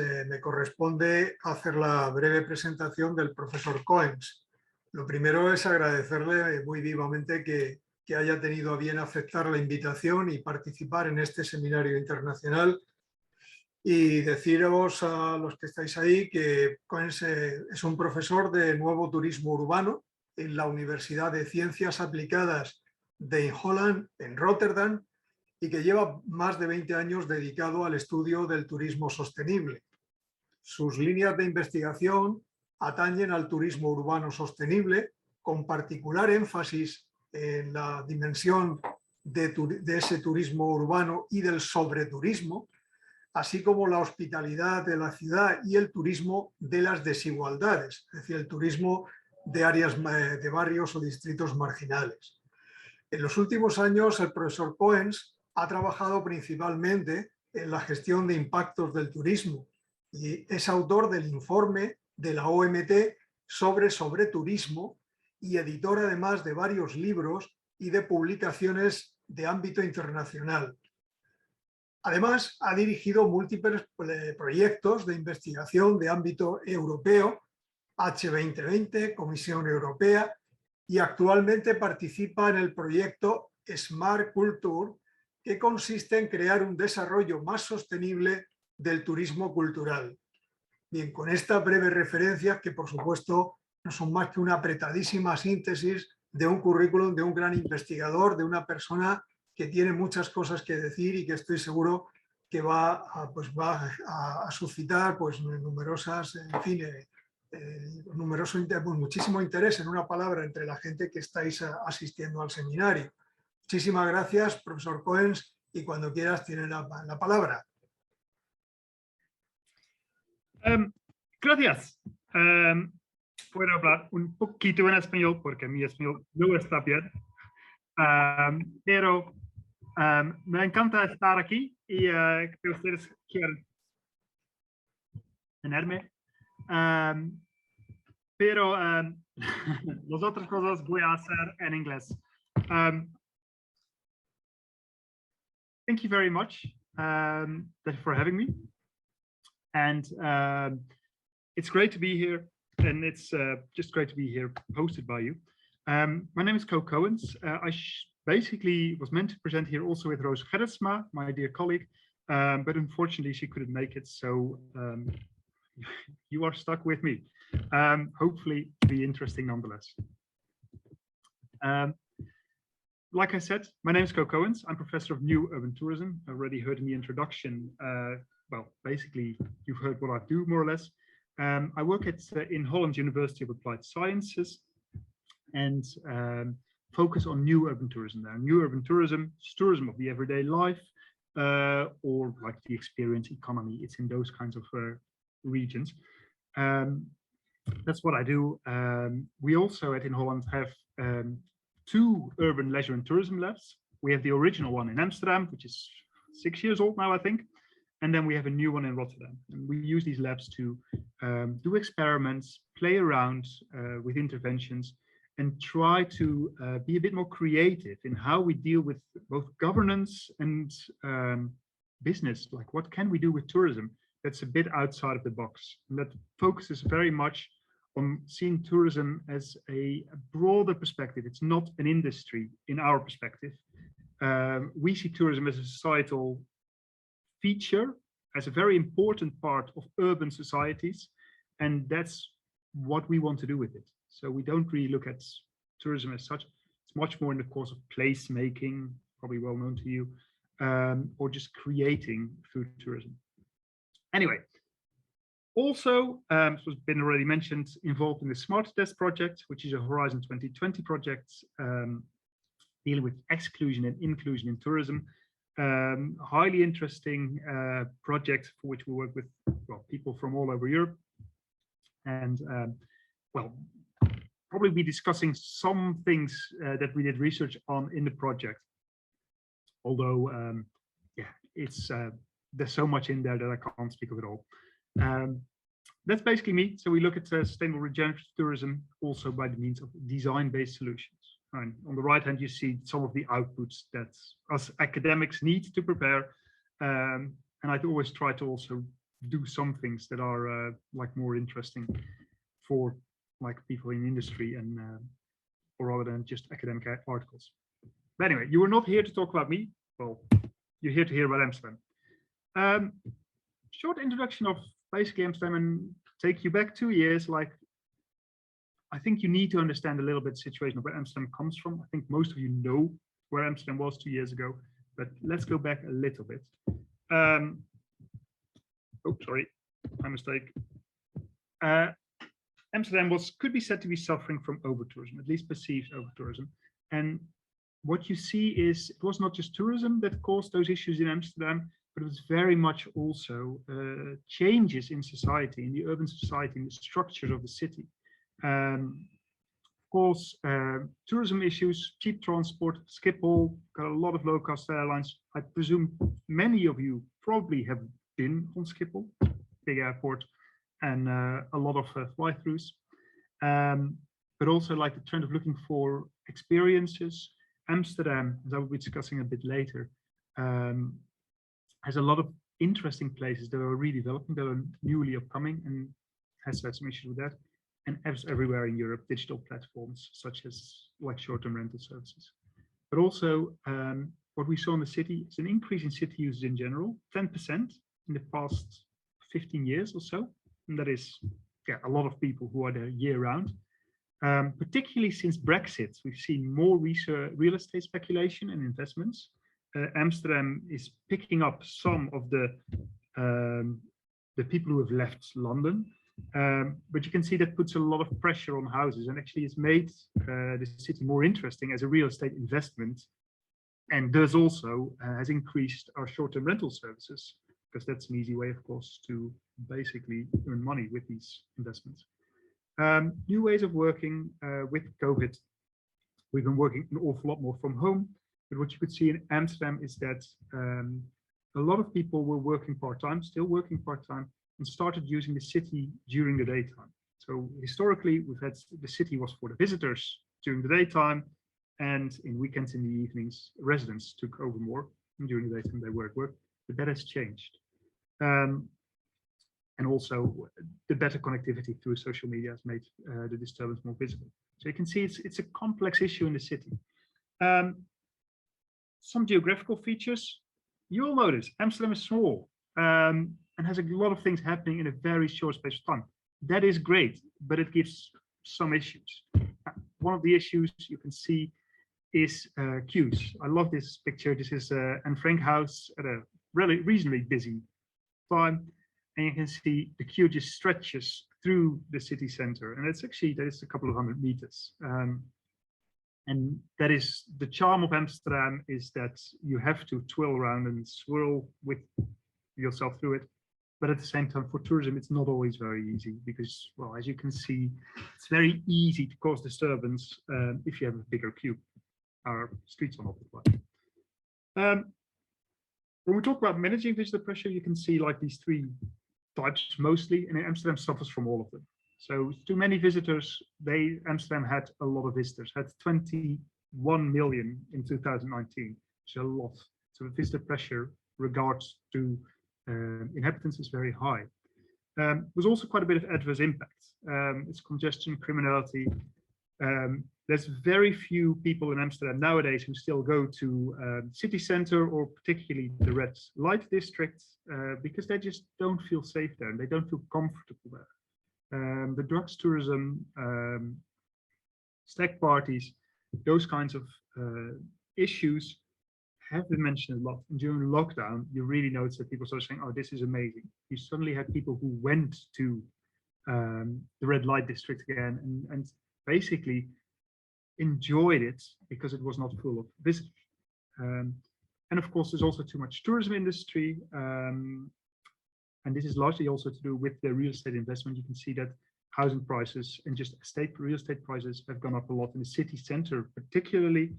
Me corresponde hacer la breve presentación del profesor Koens. Lo primero es agradecerle muy vivamente que haya tenido a bien aceptar la invitación y participar en este seminario internacional, y deciros a los que estáis ahí que Koens es un profesor de nuevo turismo urbano en la Universidad de Ciencias Aplicadas de Holland, en Rotterdam, y que lleva más de 20 años dedicado al estudio del turismo sostenible. Sus líneas de investigación atañen al turismo urbano sostenible, con particular énfasis en la dimensión de ese turismo urbano y del sobreturismo, así como la hospitalidad de la ciudad y el turismo de las desigualdades, es decir, el turismo de áreas de barrios o distritos marginales. En los últimos años, el profesor Koens ha trabajado principalmente en la gestión de impactos del turismo y es autor del informe de la OMT sobre turismo y editor además de varios libros y de publicaciones de ámbito internacional. Además, ha dirigido múltiples proyectos de investigación de ámbito europeo, H2020, Comisión Europea, y actualmente participa en el proyecto Smart Culture, que consiste en crear un desarrollo más sostenible del turismo cultural. Bien, con estas breves referencias, que por supuesto no son más que una apretadísima síntesis de un currículum de un gran investigador, de una persona que tiene muchas cosas que decir y que estoy seguro que va a suscitar numerosas, en fin, muchísimo interés, en una palabra, entre la gente que estáis asistiendo al seminario. Muchísimas gracias, profesor Koens, y cuando quieras tiene la palabra. Gracias. Puedo hablar un poquito en español porque mi español no está bien, pero me encanta estar aquí y que ustedes quieran tenerme. Pero las otras cosas voy a hacer en inglés. Thank you very much for having me. And it's great to be here, and it's just great to be here hosted by you. My name is Koens. I basically was meant to present here also with Roos Gerritsman, my dear colleague, but unfortunately she couldn't make it, so you are stuck with me. Hopefully be interesting nonetheless. Like I said, my name is Koens. I'm professor of new urban tourism. I already heard in the introduction, well, basically you've heard what I do more or less. I work at in Holland University of Applied Sciences and focus on new urban tourism. Now, new urban tourism is tourism of the everyday life or like the experience economy. It's in those kinds of regions. That's what I do. We also in Holland have 2 urban leisure and tourism labs. We have the original one in Amsterdam, which is 6 years old now, I think. And then we have a new one in Rotterdam. And we use these labs to do experiments, play around with interventions, and try to be a bit more creative in how we deal with both governance and business. Like, what can we do with tourism that's a bit outside of the box? And that focuses very much on seeing tourism as a broader perspective. It's not an industry in our perspective. We see tourism as a societal feature, as a very important part of urban societies, and that's what we want to do with it. So we don't really look at tourism as such. It's much more in the course of place making, probably well known to you, or just creating through tourism. Anyway, also, as has been already mentioned, involved in the Smart Test project, which is a Horizon 2020 project dealing with exclusion and inclusion in tourism. Highly interesting project for which we work with people from all over Europe, and well, probably be discussing some things that we did research on in the project. Although, yeah, it's there's so much in there that I can't speak of it all. That's basically me. So we look at sustainable regenerative tourism also by the means of design-based solutions. And on the right hand, you see some of the outputs that us academics need to prepare. And I'd always try to also do some things that are like more interesting for like people in industry and or rather than just academic articles. But anyway, you were not here to talk about me. Well, you're here to hear about Amsterdam. Short introduction of basically Amsterdam and take you back 2 years. Like, I think you need to understand a little bit the situation of where Amsterdam comes from. I think most of you know where Amsterdam was 2 years ago, but let's go back a little bit. Oh, sorry, my mistake. Amsterdam could be said to be suffering from over-tourism, at least perceived over-tourism. And what you see is it was not just tourism that caused those issues in Amsterdam, but it was very much also changes in society, in the urban society, in the structures of the city. Of course, tourism issues, cheap transport, Schiphol, got a lot of low-cost airlines. I presume many of you probably have been on Schiphol, big airport, and a lot of fly-throughs. But also like the trend of looking for experiences. Amsterdam, as I will be discussing a bit later, has a lot of interesting places that are redeveloping, that are newly upcoming, and has had some issues with that. And as everywhere in Europe, digital platforms such as like short-term rental services. But also what we saw in the city is an increase in city users in general, 10% in the past 15 years or so. And that is a lot of people who are there year-round. Particularly since Brexit, we've seen more real estate speculation and investments. Amsterdam is picking up some of the people who have left London. But you can see that puts a lot of pressure on houses and actually has made the city more interesting as a real estate investment, and thus also has increased our short-term rental services, because that's an easy way, of course, to basically earn money with these investments. New ways of working with COVID. We've been working an awful lot more from home, but what you could see in Amsterdam is that a lot of people were working part-time, still working part-time, and started using the city during the daytime. So historically, we've had the city was for the visitors during the daytime, and in weekends, in the evenings, residents took over more, and during the daytime they were at work. But that has changed. And also the better connectivity through social media has made the disturbance more visible. So you can see it's a complex issue in the city. Some geographical features. You will notice Amsterdam is small and has a lot of things happening in a very short space of time. That is great, but it gives some issues. One of the issues you can see is queues. I love this picture. This is Anne Frank House at a really reasonably busy time. And you can see the queue just stretches through the city center. And it's actually, that is a couple of 100 meters. And that is the charm of Amsterdam, is that you have to twirl around and swirl with yourself through it. But at the same time, for tourism, it's not always very easy because, well, as you can see, it's very easy to cause disturbance if you have a bigger queue. Our streets are not that wide. When we talk about managing visitor pressure, you can see like these three types mostly, and Amsterdam suffers from all of them. So too many visitors, Amsterdam had a lot of visitors, had 21 million in 2019, which is a lot. So the visitor pressure regards to inhabitants is very high. There's also quite a bit of adverse impact. It's congestion, criminality. There's very few people in Amsterdam nowadays who still go to city center or particularly the red light district because they just don't feel safe there and they don't feel comfortable there. The drugs tourism, stag parties, those kinds of issues have been mentioned a lot. And during lockdown, you really notice that people started saying, oh, this is amazing. You suddenly had people who went to the red light district again and basically enjoyed it because it was not full of visitors. And of course, there's also too much tourism industry. And this is largely also to do with the real estate investment. You can see that housing prices and just real estate prices have gone up a lot in the city center, particularly.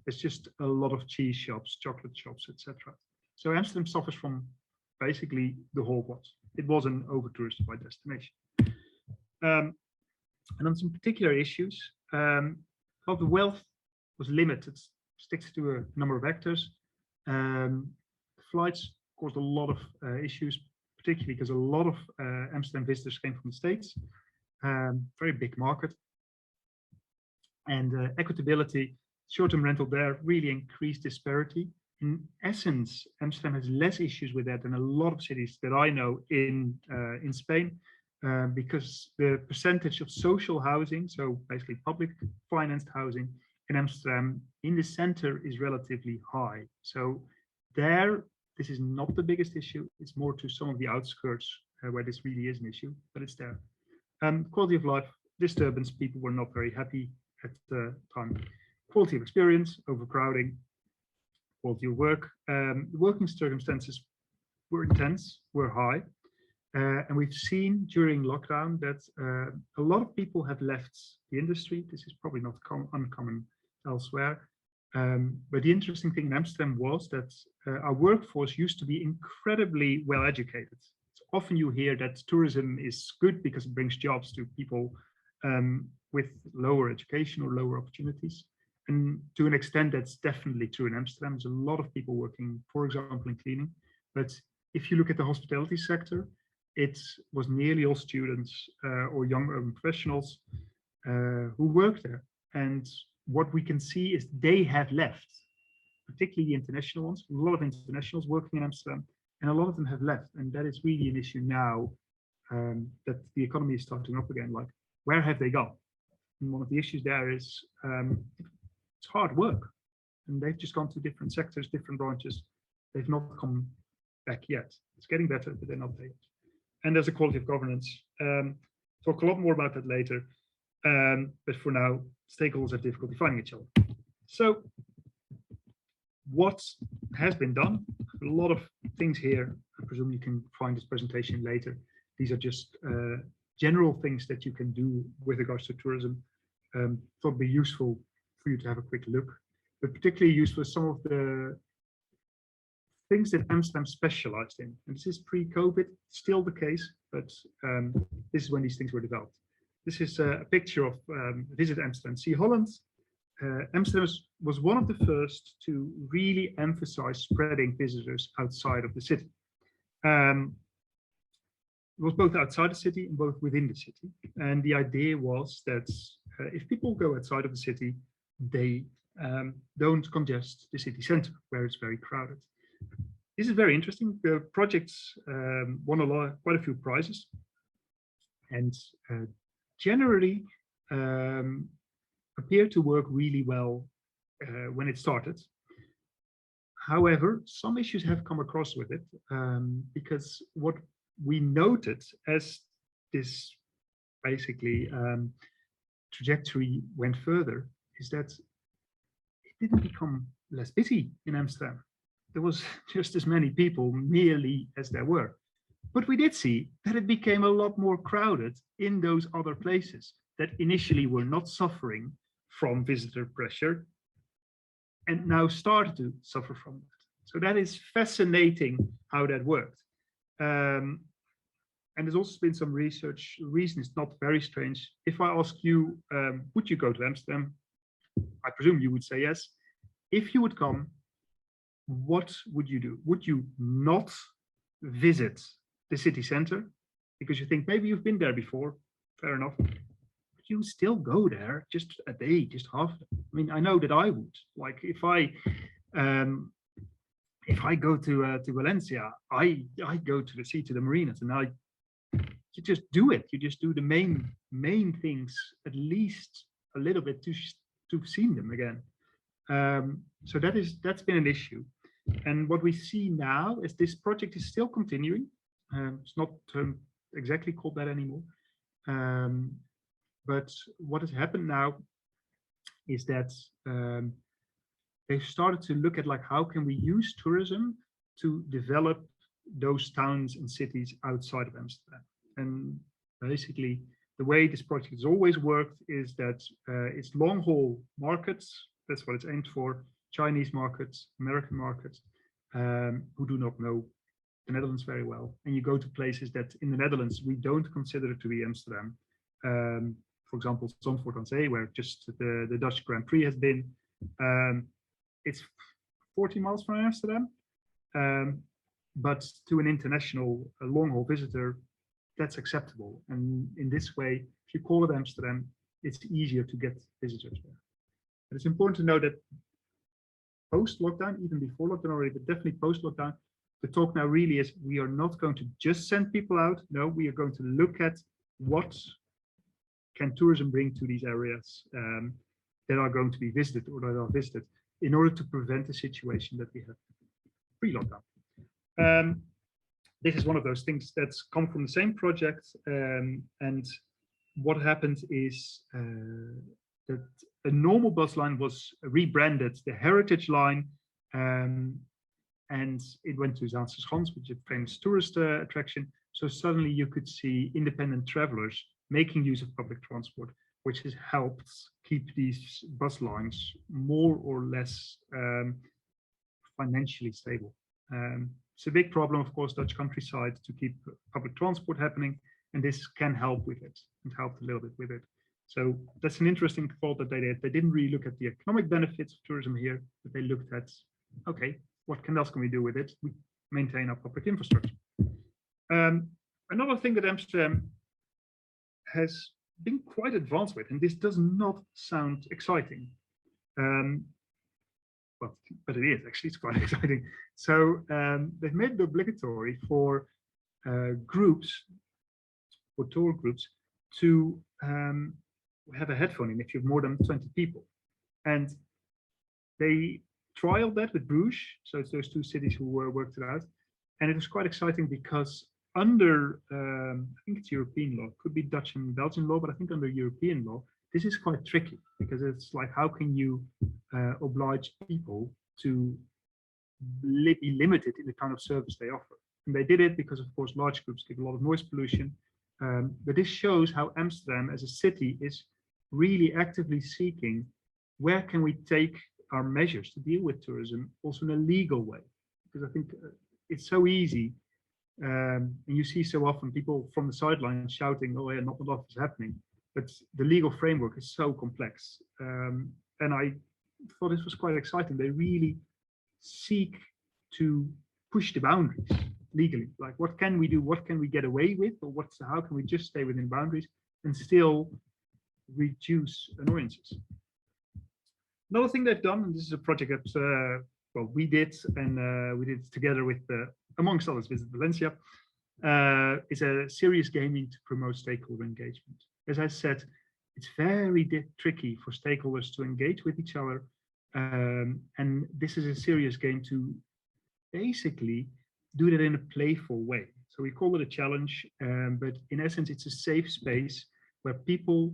There's just a lot of cheese shops, chocolate shops, etc. So Amsterdam suffers from basically the whole lot. It was an over-touristified destination. And on some particular issues, the wealth was limited, sticks to a number of actors. Flights caused a lot of issues, particularly because a lot of Amsterdam visitors came from the States. Very big market. And equitability, short-term rental there really increased disparity. In essence, Amsterdam has less issues with that than a lot of cities that I know in Spain, because the percentage of social housing, so basically public financed housing in Amsterdam in the center is relatively high. So there, this is not the biggest issue. It's more to some of the outskirts where this really is an issue, but it's there. Quality of life, disturbance, people were not very happy at the time. Quality of experience, overcrowding, quality of work. Working circumstances were intense, were high. And we've seen during lockdown that a lot of people have left the industry. This is probably not uncommon elsewhere. But the interesting thing in Amsterdam was that our workforce used to be incredibly well educated. So often you hear that tourism is good because it brings jobs to people with lower education or lower opportunities. And to an extent, that's definitely true in Amsterdam. There's a lot of people working, for example, in cleaning. But if you look at the hospitality sector, it was nearly all students or young urban professionals who work there. And what we can see is they have left, particularly the international ones. A lot of internationals working in Amsterdam, and a lot of them have left. And that is really an issue now that the economy is starting up again. Like, where have they gone? And one of the issues there is it's hard work. And they've just gone to different sectors, different branches. They've not come back yet. It's getting better, but they're not there yet. And there's a quality of governance. Talk a lot more about that later. But for now, stakeholders have difficulty finding each other. So what has been done? A lot of things here. I presume you can find this presentation later. These are just general things that you can do with regards to tourism. Thought it'd be useful for you to have a quick look, but particularly useful some of the things that Amsterdam specialized in. And this is pre-COVID, still the case, but this is when these things were developed. This is a picture of Visit Amsterdam, See Holland. Amsterdam was one of the first to really emphasize spreading visitors outside of the city. It was both outside the city and both within the city. And the idea was that if people go outside of the city, they don't congest the city center where it's very crowded. This is very interesting. The projects won quite a few prizes, and generally appear to work really well when it started. However, some issues have come across with it because what we noted as this basically trajectory went further is that it didn't become less busy in Amsterdam. There was just as many people merely as there were. But we did see that it became a lot more crowded in those other places that initially were not suffering from visitor pressure and now started to suffer from that. So that is fascinating how that worked. And there's also been some research. The reason is not very strange. If I ask you, would you go to Amsterdam? I presume you would say yes. If you would come, what would you do? Would you not visit the city center because you think maybe you've been there before? Fair enough. But you still go there just a day, just half. I mean, I know that I would. Like if I go to Valencia, I go to the sea, to the marinas, and you just do it. You just do the main things at least a little bit to have seen them again. So that's been an issue. And what we see now is this project is still continuing. It's not exactly called that anymore. But what has happened now is that they've started to look at like how can we use tourism to develop those towns and cities outside of Amsterdam. And basically, the way this project has always worked is that it's long haul markets. That's what it's aimed for. Chinese markets, American markets, who do not know the Netherlands very well. And you go to places that in the Netherlands, we don't consider to be Amsterdam. For example, Zandvoort aan Zee, where just the Dutch Grand Prix has been. It's 40 miles from Amsterdam. but to an international long-haul visitor, that's acceptable. And in this way, if you call it Amsterdam, it's easier to get visitors there. And it's important to know that post-lockdown, even before lockdown already, but definitely post-lockdown, the talk now really is we are not going to just send people out. No, we are going to look at what can tourism bring to these areas that are going to be visited or that are visited in order to prevent the situation that we have pre-lockdown. This is one of those things that's come from the same project. And what happened is that a normal bus line was rebranded the Heritage Line, and it went to Zaanstreschans, which is a famous tourist attraction. So suddenly you could see independent travelers making use of public transport, which has helped keep these bus lines more or less financially stable. It's a big problem, of course, Dutch countryside, to keep public transport happening, and this can help with it and helped a little bit with it. So that's an interesting thought that they did. They didn't really look at the economic benefits of tourism here, but they looked at, okay, what else can we do with it? We maintain our public infrastructure. Another thing that Amsterdam has been quite advanced with, and this does not sound exciting, well, but it is actually, it's quite exciting. So they've made it obligatory for groups, for tour groups, to have a headphone in if you have more than 20 people. And they trialed that with Bruges, so it's those two cities who worked it out. And it was quite exciting because under, I think it's European law, could be Dutch and Belgian law, but I think under European law, this is quite tricky because it's like, how can you oblige people to be limited in the kind of service they offer? And they did it because, of course, large groups give a lot of noise pollution. But this shows how Amsterdam as a city is really actively seeking where can we take our measures to deal with tourism also in a legal way. Because I think it's so easy. And you see so often people from the sidelines shouting, oh yeah, not enough is happening. But the legal framework is so complex. And I thought this was quite exciting. They really seek to push the boundaries legally. Like, what can we do? What can we get away with? Or how can we just stay within boundaries and still reduce annoyances? Another thing they've done, and this is a project that well, we did, and we did together with, amongst others, Visit Ponencia, is a serious gaming to promote stakeholder engagement. As I said, it's very tricky for stakeholders to engage with each other. And this is a serious game to basically do that in a playful way. So we call it a challenge, but in essence, it's a safe space where people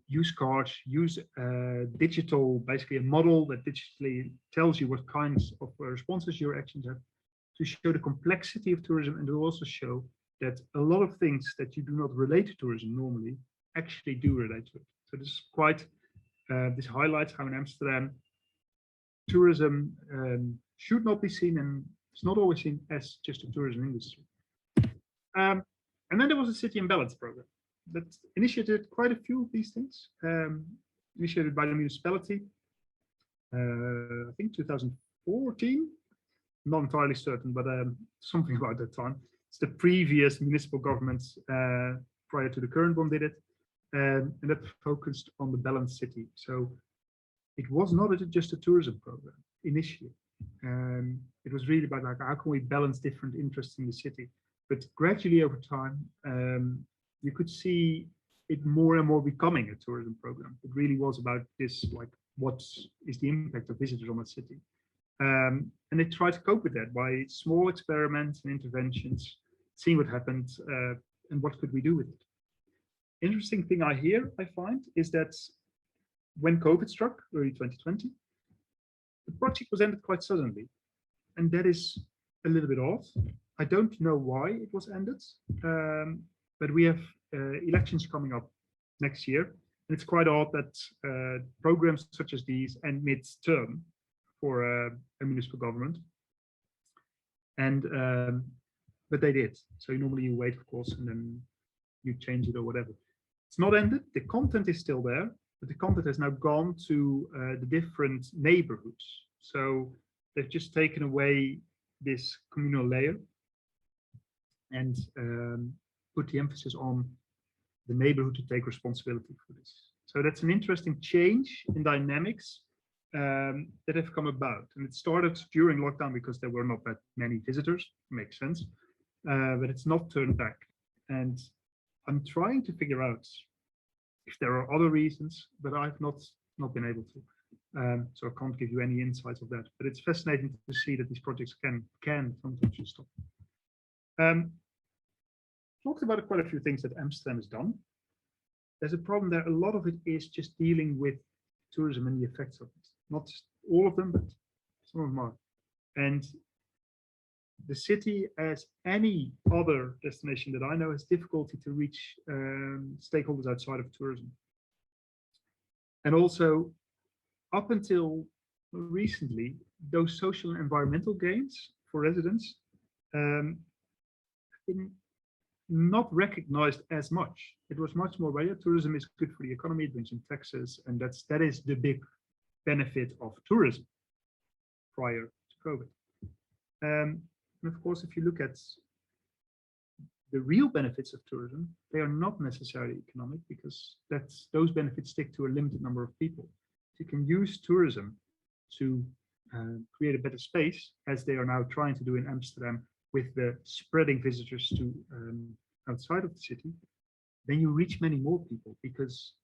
use cards, use digital, basically a model that digitally tells you what kinds of responses your actions have, to show the complexity of tourism, and to also show that a lot of things that you do not relate to tourism normally actually do relate to it. So this is quite, this highlights how in Amsterdam, tourism should not be seen, and it's not always seen as just a tourism industry. And then there was a City in Balance program that initiated quite a few of these things, initiated by the municipality, I think 2014, not entirely certain, but something about that time. It's the previous municipal governments prior to the current one did it, and that focused on the balanced city. So it was not just a tourism program initially. It was really about, like, how can we balance different interests in the city? But gradually over time, you could see it more and more becoming a tourism program. It really was about this, like, what is the impact of visitors on the city? And they tried to cope with that by small experiments and interventions, seeing what happened, and what could we do with it. Interesting thing I find, is that when COVID struck, early 2020, the project was ended quite suddenly. And that is a little bit odd. I don't know why it was ended, but we have elections coming up next year. And it's quite odd that programs such as these end mid-term for a municipal government. And but they did. So normally you wait, of course, and then you change it or whatever. It's not ended. The content is still there, but the content has now gone to the different neighborhoods. So they've just taken away this communal layer and put the emphasis on the neighborhood to take responsibility for this. So that's an interesting change in dynamics that have come about. And it started during lockdown because there were not that many visitors, makes sense, but it's not turned back. And I'm trying to figure out if there are other reasons, but I've not been able to. So I can't give you any insights of that, but it's fascinating to see that these projects can sometimes just stop. Talked about quite a few things that Amsterdam has done. There's a problem there. A lot of it is just dealing with tourism and the effects of it. Not all of them, but some of them are. And the city, as any other destination that I know, has difficulty to reach stakeholders outside of tourism. And also, up until recently, those social and environmental gains for residents have been not recognized as much. It was much more, well, yeah, tourism is good for the economy, it brings in taxes, and that is the big benefit of tourism prior to COVID. And of course, if you look at the real benefits of tourism, they are not necessarily economic, because those benefits stick to a limited number of people. You can use tourism to create a better space, as they are now trying to do in Amsterdam, with the spreading visitors to outside of the city. Then you reach many more people, because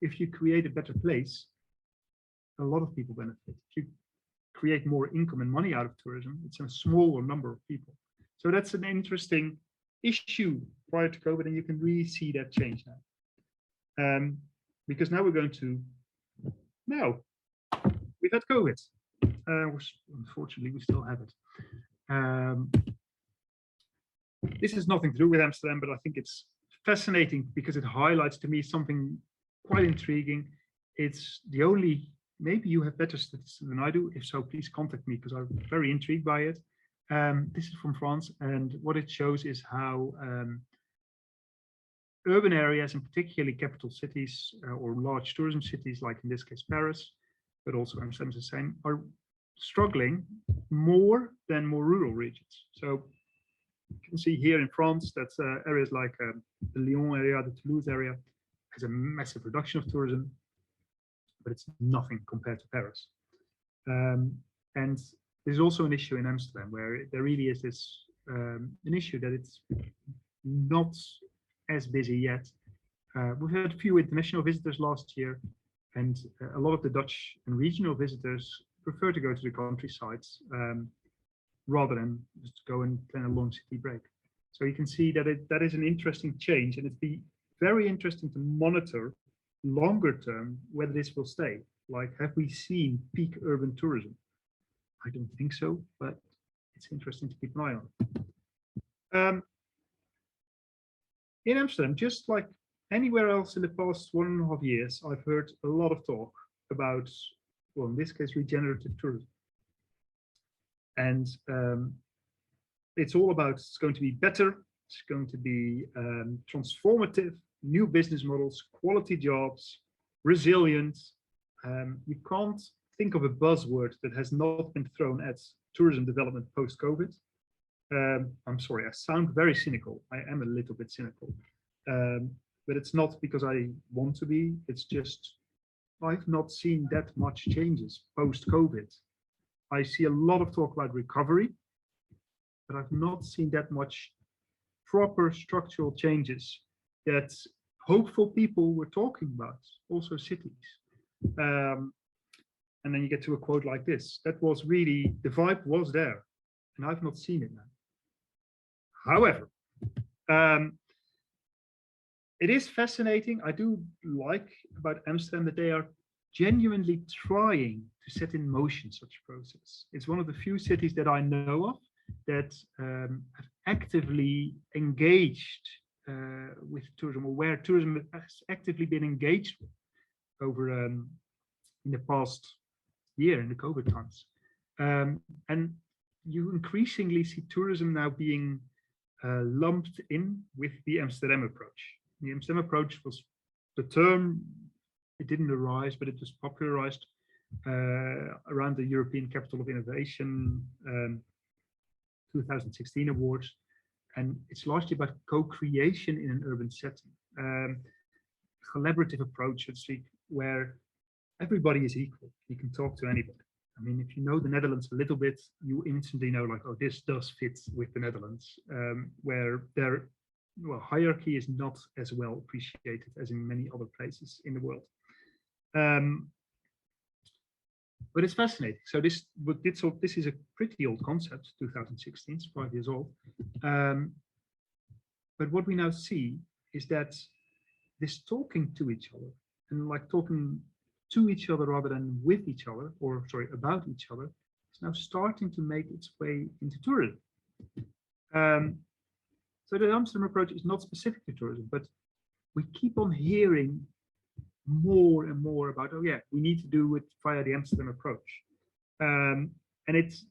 if you create a better place, a lot of people benefit. If you create more income and money out of tourism, it's a smaller number of people. So that's an interesting issue prior to COVID, and you can really see that change now. Because now we're going to, we've had COVID. Unfortunately, we still have it. This has nothing to do with Amsterdam, but I think it's fascinating because it highlights to me something quite intriguing. It's the only, maybe you have better statistics than I do. If so, please contact me, because I'm very intrigued by it. This is from France, and what it shows is how urban areas, and particularly capital cities or large tourism cities, like in this case Paris, but also Amsterdam is the same, are struggling more than more rural regions. So you can see here in France that areas like the Lyon area, the Toulouse area, has a massive reduction of tourism, but it's nothing compared to Paris. And there's also an issue in Amsterdam where there really is this an issue that it's not as busy yet. We've had a few international visitors last year, and a lot of the Dutch and regional visitors prefer to go to the countrysides rather than just go and plan a long city break. So you can see that that is an interesting change, and it'd be very interesting to monitor longer term whether this will stay. Like, have we seen peak urban tourism? I don't think so, but it's interesting to keep an eye on. In Amsterdam, just like anywhere else in the past 1.5 years, I've heard a lot of talk about, well, in this case, regenerative tourism. And it's all about, it's going to be better, it's going to be transformative, new business models, quality jobs, resilience. You can't think of a buzzword that has not been thrown at tourism development post-COVID. I'm sorry, I sound very cynical. I am a little bit cynical. But it's not because I want to be, it's just I've not seen that much changes post-COVID. I see a lot of talk about recovery, but I've not seen that much proper structural changes that hopeful people were talking about, also cities. And then you get to a quote like this. That was really, the vibe was there, and I've not seen it now. However, it is fascinating. I do like about Amsterdam that they are genuinely trying to set in motion such a process. It's one of the few cities that I know of that have actively engaged with tourism, or where tourism has actively been engaged with over in the past year, in the COVID times. And you increasingly see tourism now being lumped in with the Amsterdam approach. The Amsterdam approach was the term, it didn't arise, but it was popularized around the European Capital of Innovation 2016 awards, and it's largely about co-creation in an urban setting. Collaborative approach, so to speak, where everybody is equal. You can talk to anybody. I mean, if you know the Netherlands a little bit, you instantly know, like, oh, this does fit with the Netherlands, where their hierarchy is not as well appreciated as in many other places in the world. But it's fascinating. So this is a pretty old concept, 2016, it's 5 years old. But what we now see is that this talking to each other, and like talking to each other rather than with each other, or sorry, about each other, is now starting to make its way into tourism. So the Amsterdam approach is not specific to tourism, but we keep on hearing more and more about, oh yeah, we need to do it via the Amsterdam approach. And it's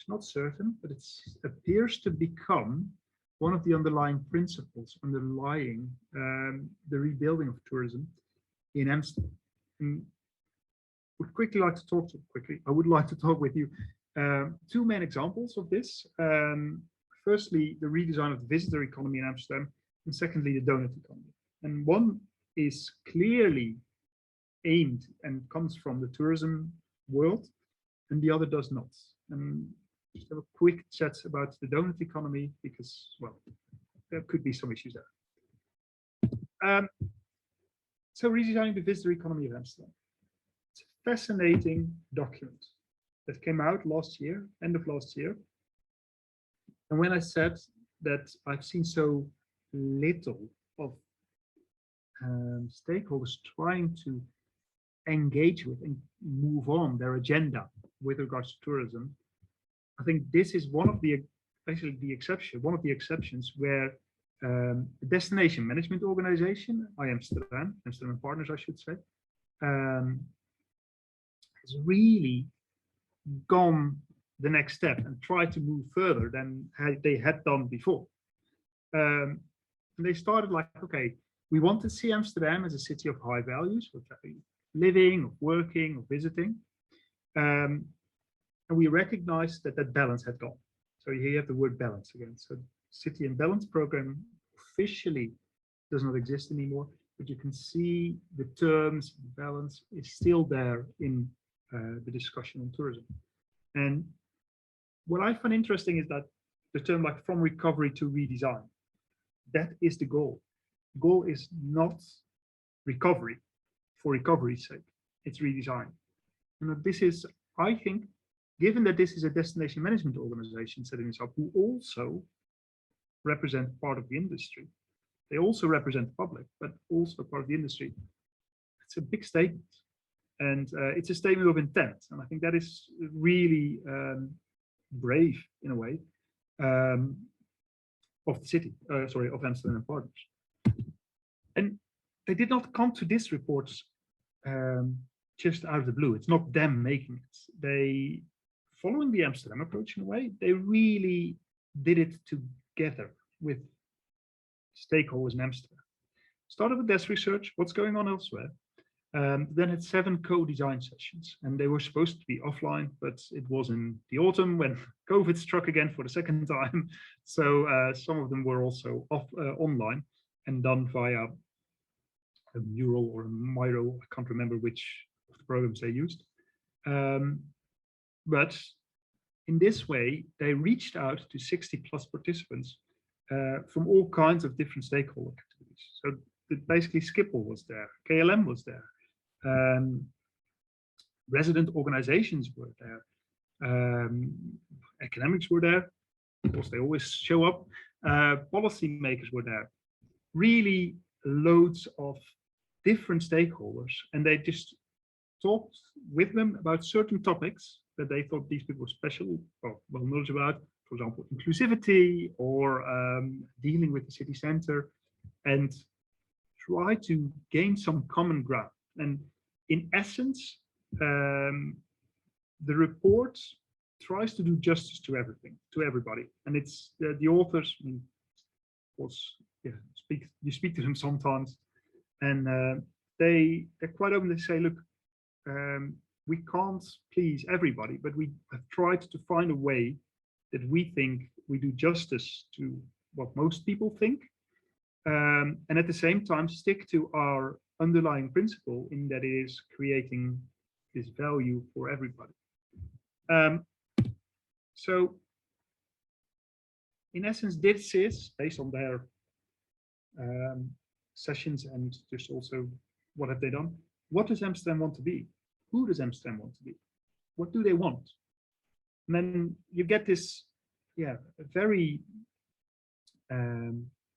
not certain, but it appears to become one of the underlying principles underlying the rebuilding of tourism in Amsterdam. And would quickly like to talk I would like to talk with you two main examples of this. Firstly, the redesign of the visitor economy in Amsterdam, and secondly, the donut economy. And one is clearly aimed and comes from the tourism world, and the other does not. And just have a quick chat about the donut economy, because, well, there could be some issues there. So redesigning the visitor economy of Amsterdam. It's a fascinating document that came out last year, end of last year. And when I said that I've seen so little of stakeholders trying to engage with and move on their agenda with regards to tourism, I think this is one of the, basically the exception, one of the exceptions where the destination management organization, Amsterdam Partners, I should say, has really gone the next step and tried to move further than they had done before. And they started like, okay, we want to see Amsterdam as a city of high values, for living, of working, of visiting. And we recognized that that balance had gone. So here you have the word balance again. So City and Balance program officially does not exist anymore, but you can see the terms balance is still there in the discussion on tourism. And what I find interesting is that the term like from recovery to redesign, that is the goal. The goal is not recovery for recovery's sake, it's redesign. And this is, I think, given that this is a destination management organization setting this up, who also represent part of the industry, they also represent the public, but also part of the industry. It's a big statement, and it's a statement of intent. And I think that is really brave in a way of the city, of Amsterdam Partners. And they did not come to this report just out of the blue. It's not them making it. They, following the Amsterdam approach in a way, they really did it together with stakeholders in Amsterdam. Started with desk research, what's going on elsewhere. Then had 7 co-design sessions, and they were supposed to be offline, but it was in the autumn when COVID struck again for the second time. So some of them were also online and done via a Mural or a Miro. I can't remember which of the programs they used. But in this way, they reached out to 60+ participants from all kinds of different stakeholder categories. So basically Schiphol was there, KLM was there, resident organizations were there, academics were there, of course they always show up, policymakers were there, really loads of different stakeholders, and they just talked with them about certain topics that they thought these people were special or well knowledgeable about, for example, inclusivity or dealing with the city center, and try to gain some common ground. And in essence, the report tries to do justice to everything, to everybody. And it's the authors, I mean, of course, yeah, you speak to them sometimes, and they're quite open to say, look, we can't please everybody, but we have tried to find a way that we think we do justice to what most people think, and at the same time stick to our underlying principle in that it is creating this value for everybody. So in essence, this is based on their sessions and just also what have they done. What does Amsterdam want to be? Who does Amsterdam want to be? What do they want? And then you get this, a very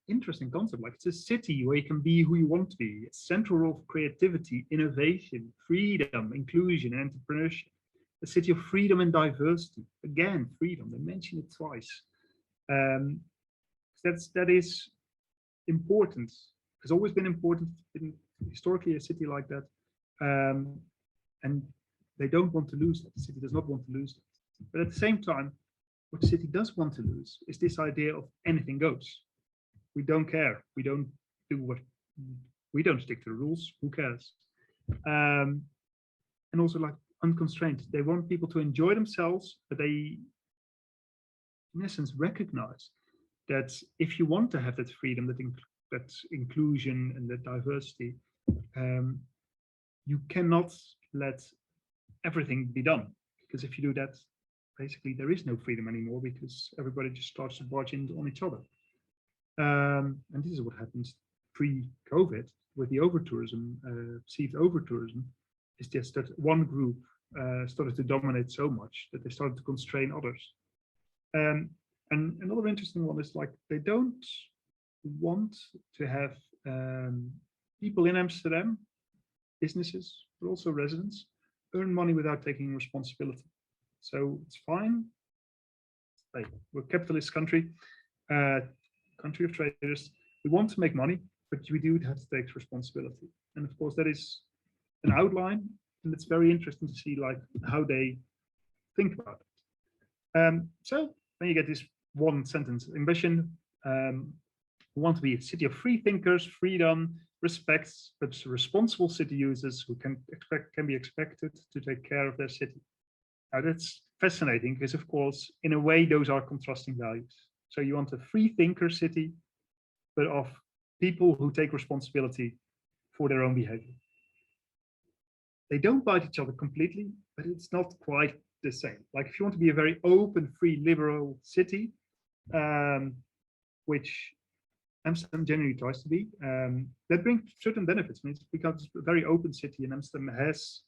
interesting concept. Like, it's a city where you can be who you want to be. It's central of creativity, innovation, freedom, inclusion, and entrepreneurship. A city of freedom and diversity. Again, freedom. They mention it twice. That is important. Has always been important. Been historically a city like that, and they don't want to lose that. The city does not want to lose that. But at the same time, what the city does want to lose is this idea of anything goes. We don't care. We don't do what. We don't stick to the rules. Who cares? And also, like, unconstrained. They want people to enjoy themselves, but they, in essence, recognize that if you want to have that freedom, that inclusion and that diversity, you cannot let everything be done. Because if you do that, basically there is no freedom anymore, because everybody just starts to barge in on each other. And this is what happens pre-COVID with the over-tourism, perceived over-tourism, is just that one group started to dominate so much that they started to constrain others. And another interesting one is, like, they don't want to have people in Amsterdam, businesses, but also residents, earn money without taking responsibility. So it's fine. Like, we're a capitalist country, country of traders. We want to make money, but we do have to take responsibility. And of course, that is an outline, and it's very interesting to see, like, how they think about it. So then you get this one sentence ambition. We want to be a city of free thinkers, freedom, respects, but responsible city users who can be expected to take care of their city. Now, that's fascinating because, of course, in a way, those are contrasting values. So you want a free thinker city, but of people who take responsibility for their own behavior. They don't bite each other completely, but it's not quite the same. Like, if you want to be a very open, free, liberal city, which Amsterdam generally tries to be, that brings certain benefits. I mean, it's because it's a very open city, and Amsterdam has,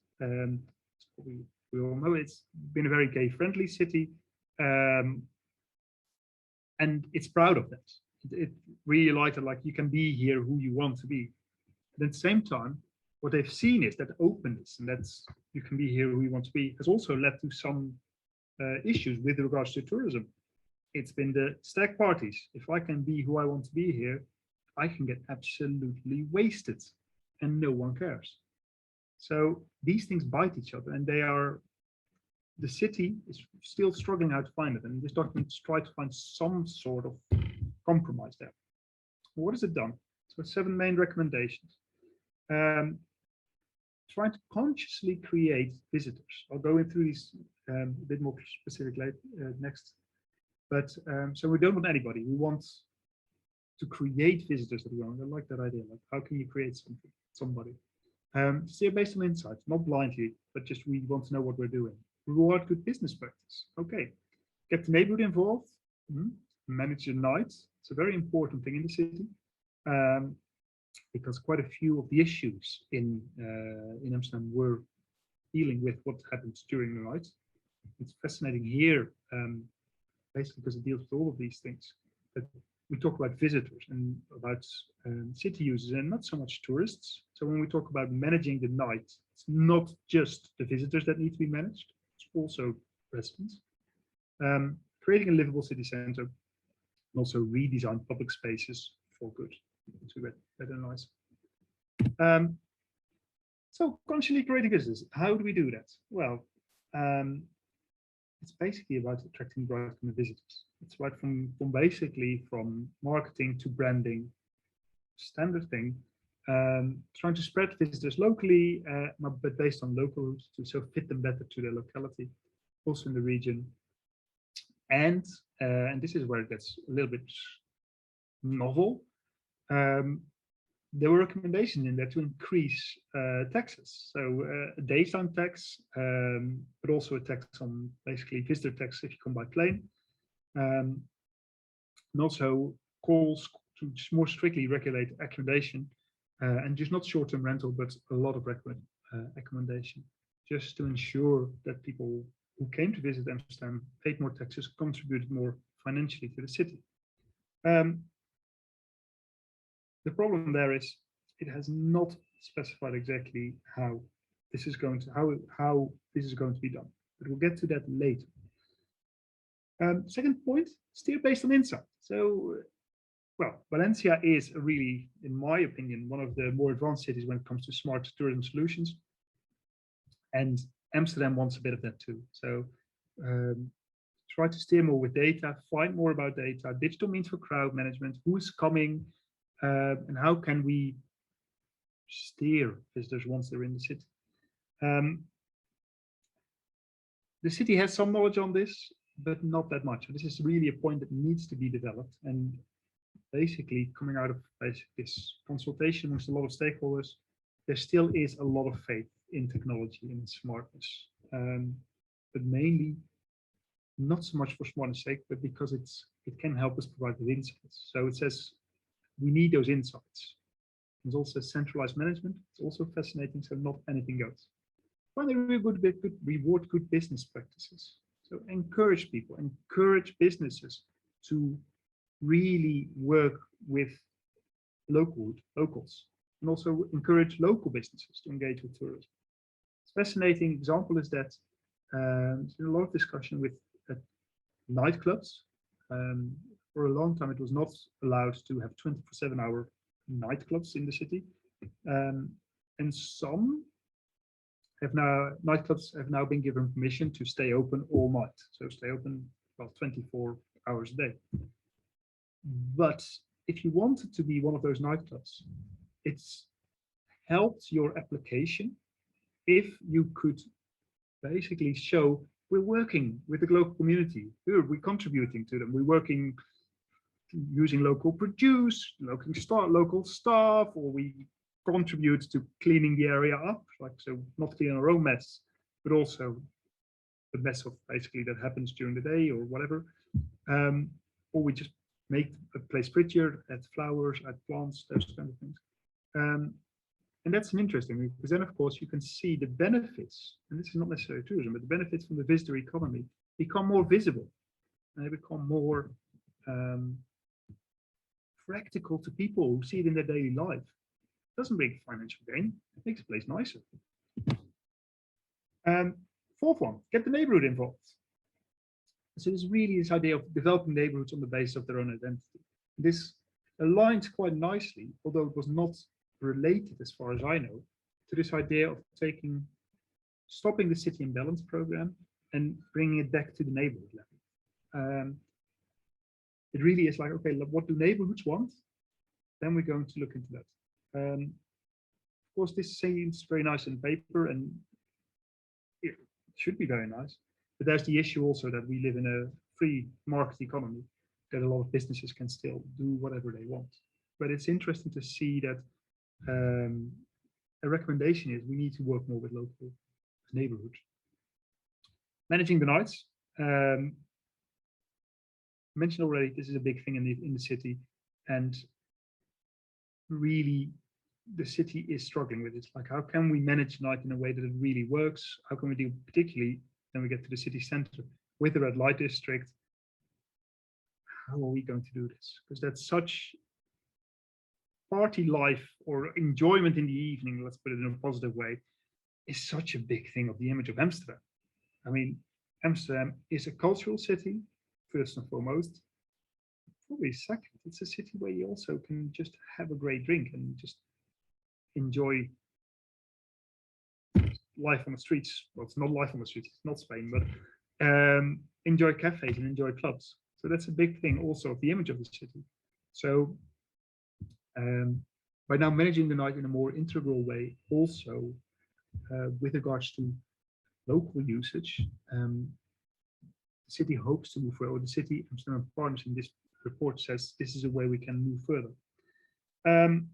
we all know, it's been a very gay-friendly city, and it's proud of that. It really liked it, like, you can be here who you want to be. But at the same time, what they've seen is that openness, and that's, you can be here who you want to be, has also led to some issues with regards to tourism. It's been the stag parties. If I can be who I want to be here, I can get absolutely wasted, and no one cares. So these things bite each other, and the city is still struggling how to find it. And this document tries to find some sort of compromise there. What has it done? So 7 main recommendations. Trying to consciously create visitors. I'll go into these a bit more specific next. But so we don't want anybody. We want to create visitors that we want. I like that idea. Like, how can you create somebody? Steer based on insights, not blindly, but just we want to know what we're doing. Reward good business practice. Okay. Get the neighborhood involved. Manage your nights. It's a very important thing in the city. Because quite a few of the issues in Amsterdam were dealing with what happens during the night. It's fascinating here, basically because it deals with all of these things. But we talk about visitors and about city users, and not so much tourists. So when we talk about managing the night, it's not just the visitors that need to be managed, it's also residents. Creating a livable city center, and also redesign public spaces for good. To better and nice. So consciously creating business. How do we do that? Well, it's basically about attracting bright kind of visitors. It's right from marketing to branding, standard thing. Trying to spread visitors locally, but based on local routes to so fit them better to their locality, also in the region. And this is where it gets a little bit novel. There were recommendations in there to increase taxes. So a daytime tax, but also a tax on basically visitor tax if you come by plane. And also calls to more strictly regulate accommodation and just not short-term rental, but a lot of accommodation, just to ensure that people who came to visit Amsterdam paid more taxes, contributed more financially to the city. The problem there is it has not specified exactly how this is going to be done, but we'll get to that later. Second point, steer based on insight. So, well, Valencia is really, in my opinion, one of the more advanced cities when it comes to smart tourism solutions, and Amsterdam wants a bit of that too. So try to steer more with data, find more about data, digital means for crowd management, who's coming, and how can we steer visitors once they're in the city. The city has some knowledge on this, but not that much. This is really a point that needs to be developed. And basically, coming out of this consultation amongst a lot of stakeholders, there still is a lot of faith in technology and smartness, but mainly not so much for smartness sake, but because it can help us provide with insights. So it says we need those insights. There's also centralized management. It's also fascinating. So not anything goes. Finally, we reward good business practices. So encourage people, encourage businesses to really work with locals, and also encourage local businesses to engage with tourism. A fascinating example is that there's been a lot of discussion with nightclubs. For a long time, it was not allowed to have 24/7-hour nightclubs in the city, and some nightclubs have now been given permission to stay open all night, so stay open about 24 hours a day. But if you wanted to be one of those nightclubs, it's helped your application if you could basically show we're working with the local community, we're contributing to them, we're working using local produce, local staff, or we contribute to cleaning the area up, like so not clean our own mess, but also the mess of basically that happens during the day or whatever, or we just make a place prettier, add flowers, add plants, those kind of things. And that's an interesting, because then of course you can see the benefits, and this is not necessarily tourism, but the benefits from the visitor economy become more visible, and they become more practical to people who see it in their daily life. It doesn't bring financial gain, it makes a place nicer. Fourth one, get the neighborhood involved. So there's really this idea of developing neighborhoods on the basis of their own identity. This aligns quite nicely, although it was not related, as far as I know, to this idea of stopping the city imbalance program and bringing it back to the neighborhood level. It really is like, okay, what do neighborhoods want? Then we're going to look into that. Of course, this seems very nice on paper, and it should be very nice. But there's the issue also that we live in a free market economy, that a lot of businesses can still do whatever they want. But it's interesting to see that a recommendation is we need to work more with local neighborhoods. Managing the nights. Mentioned already, this is a big thing in the city, and really the city is struggling with it. Like, how can we manage night in a way that it really works? How can we do, particularly when we get to the city center with the red light district? How are we going to do this? Because that's such party life or enjoyment in the evening, let's put it in a positive way, is such a big thing of the image of Amsterdam. I mean, Amsterdam is a cultural city, first and foremost. Probably second, it's a city where you also can just have a great drink and just enjoy life on the streets. Well, it's not life on the streets, it's not Spain, but enjoy cafes and enjoy clubs. So that's a big thing also of the image of the city. So by now managing the night in a more integral way, also with regards to local usage, city hopes to move forward, or the city Amsterdam Partners in this report says this is a way we can move further. And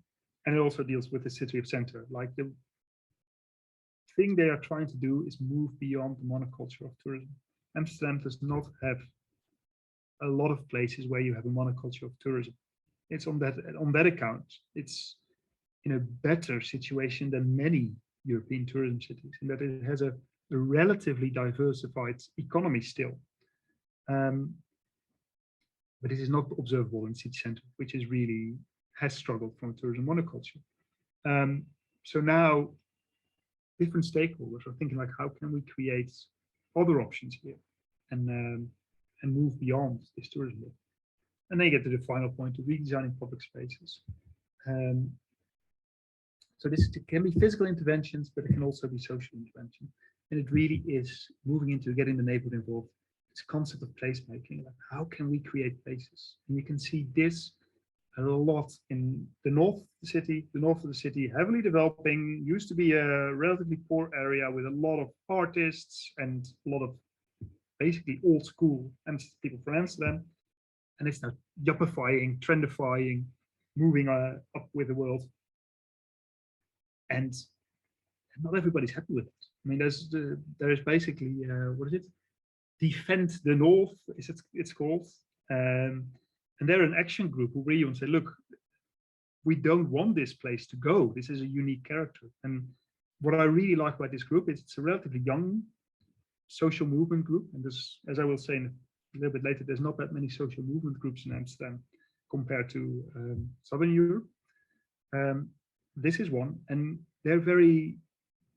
it also deals with the city of center. Like the thing they are trying to do is move beyond the monoculture of tourism. Amsterdam does not have a lot of places where you have a monoculture of tourism. It's on that account, it's in a better situation than many European tourism cities, in that it has a relatively diversified economy still. But it is not observable in city center, which is really has struggled from tourism monoculture. So now different stakeholders are thinking like, how can we create other options here and move beyond this tourism bit? And they get to the final point of redesigning public spaces. So this can be physical interventions, but it can also be social intervention. And it really is moving into getting the neighborhood involved. It's a concept of placemaking. Like how can we create places? And you can see this a lot in the north of the city. The north of the city, heavily developing, used to be a relatively poor area with a lot of artists and a lot of basically old school and people from Amsterdam. And it's now yuppifying, trendifying, moving up with the world. And not everybody's happy with it. I mean, there is basically, what is it? Defend the North, it's called. And they're an action group who really want to say, look, we don't want this place to go. This is a unique character. And what I really like about this group is it's a relatively young social movement group. And this, as I will say a little bit later, there's not that many social movement groups in Amsterdam compared to Southern Europe. This is one, and they're very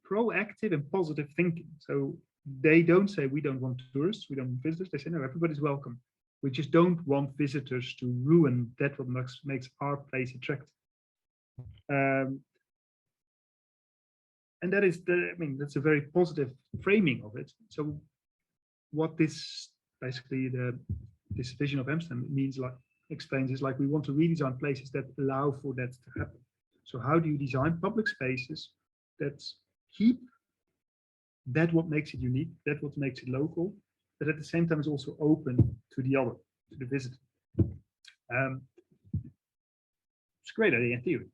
proactive and positive thinking. So they don't say we don't want tourists, we don't want visitors. They say no, everybody's welcome. We just don't want visitors to ruin that what makes our place attractive. And that is that's a very positive framing of it. So what this basically this vision of Amsterdam means, like explains, is like we want to redesign places that allow for that to happen. So how do you design public spaces that keep that what makes it unique, that what makes it local, but at the same time is also open to the other, to the visitor. It's a great idea in theory.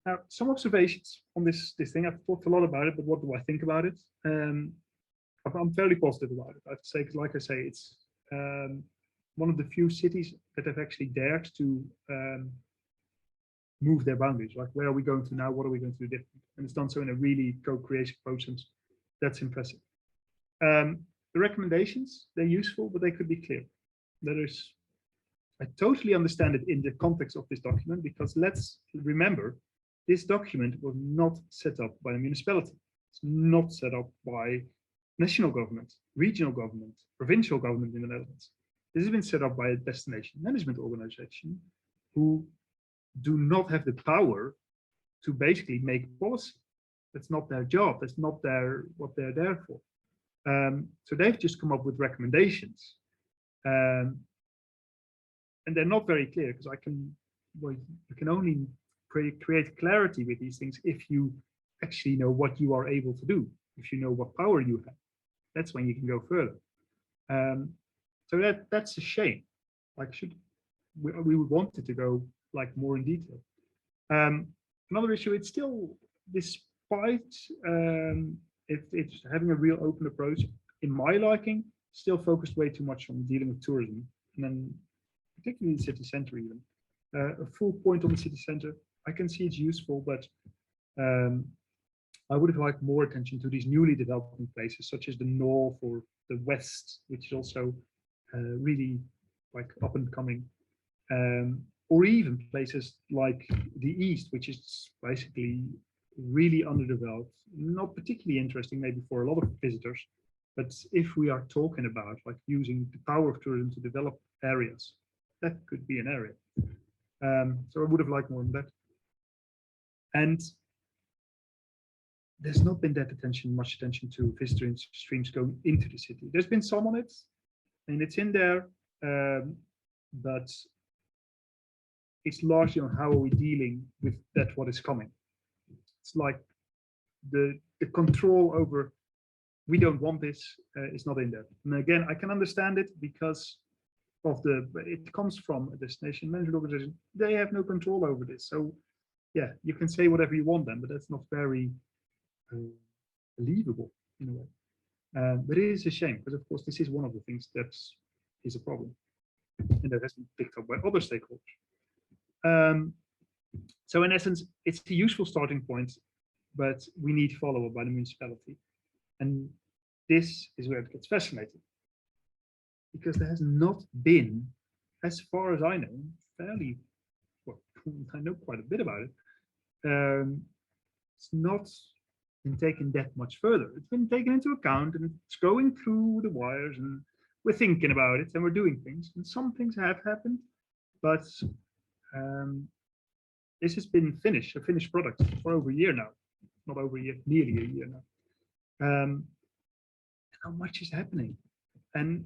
Now, some observations on this thing. I've talked a lot about it, but what do I think about it? I'm fairly positive about it. I have to say, because like I say, it's one of the few cities that have actually dared to move their boundaries. Like, where are we going to now? What are we going to do different? And it's done so in a really co-creation process. That's impressive. The recommendations, they're useful, but they could be clear. I totally understand it in the context of this document, because let's remember, this document was not set up by a municipality. It's not set up by national government, regional government, provincial government in the Netherlands. This has been set up by a destination management organization who do not have the power to basically make policy. That's not their job. That's not what they're there for. So they've just come up with recommendations. And they're not very clear, because you can only create clarity with these things if you actually know what you are able to do, if you know what power you have. That's when you can go further. So that's a shame. Like, we would want it to go like more in detail. Another issue, it's still, despite it's having a real open approach, in my liking, still focused way too much on dealing with tourism, and then particularly the city center even. A full point on the city center, I can see it's useful, but I would have liked more attention to these newly developing places, such as the north or the west, which is also really like up and coming, or even places like the east, which is basically really underdeveloped, not particularly interesting maybe for a lot of visitors. But if we are talking about like using the power of tourism to develop areas, that could be an area. So I would have liked more on that. And there's not been that much attention to visitor streams going into the city. There's been some on it, and it's in there, but it's largely on how are we dealing with that what is coming. It's like the control over we don't want this, it's not in there. And again, I can understand it because of it comes from a destination management organization. They have no control over this. So yeah, you can say whatever you want then, but that's not very believable in a way. But it is a shame because of course this is one of the things that is a problem and that has been picked up by other stakeholders. So in essence, it's a useful starting point, but we need follow-up by the municipality. And this is where it gets fascinating, because there has not been, as far as I know, fairly, well, I know quite a bit about it. It's not been taken that much further. It's been taken into account and it's going through the wires and we're thinking about it and we're doing things. And some things have happened, but this has been a finished product for over a year now. Not over a year, nearly a year now. How much is happening? And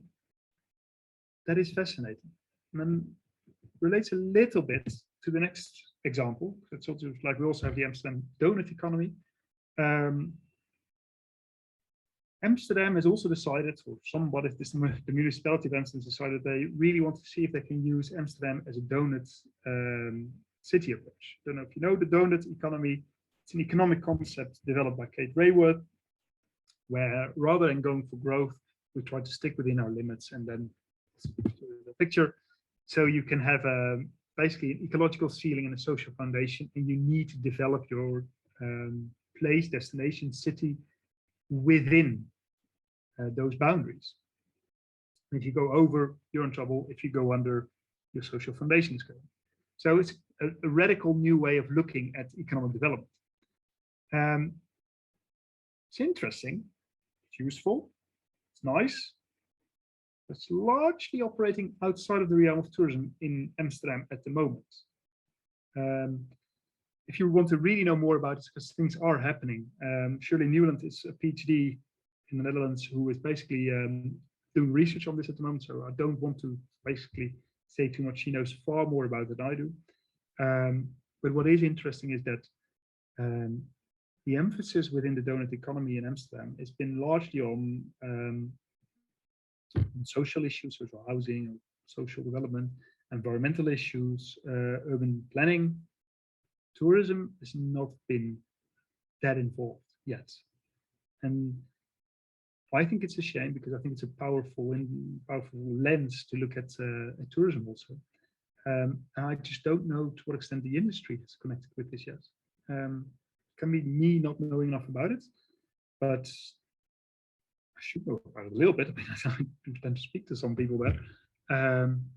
that is fascinating. And relates a little bit to the next example. It's also like we also have the Amsterdam donut economy. Amsterdam has also decided, or somebody, the municipality of Amsterdam decided they really want to see if they can use Amsterdam as a donut city approach. Don't know if you know the donut economy. It's an economic concept developed by Kate Raworth, where rather than going for growth, we try to stick within our limits and then the picture. So you can have basically an ecological ceiling and a social foundation, and you need to develop your place, destination, city within those boundaries. And if you go over, you're in trouble. If you go under, your social foundation is going. So it's a radical new way of looking at economic development. It's interesting, it's useful, it's nice. It's largely operating outside of the realm of tourism in Amsterdam at the moment. If you want to really know more about it, because things are happening, Shirley Newland is a PhD in the Netherlands who is basically doing research on this at the moment. So I don't want to basically say too much. She knows far more about it than I do. But what is interesting is that the emphasis within the donut economy in Amsterdam has been largely on social issues, social housing, social development, environmental issues, urban planning. Tourism has not been that involved yet. And I think it's a shame because I think it's a powerful lens to look at tourism also. And I just don't know to what extent the industry is connected with this yet. Can be me not knowing enough about it, but I should know about it a little bit. I mean, I tend to speak to some people there.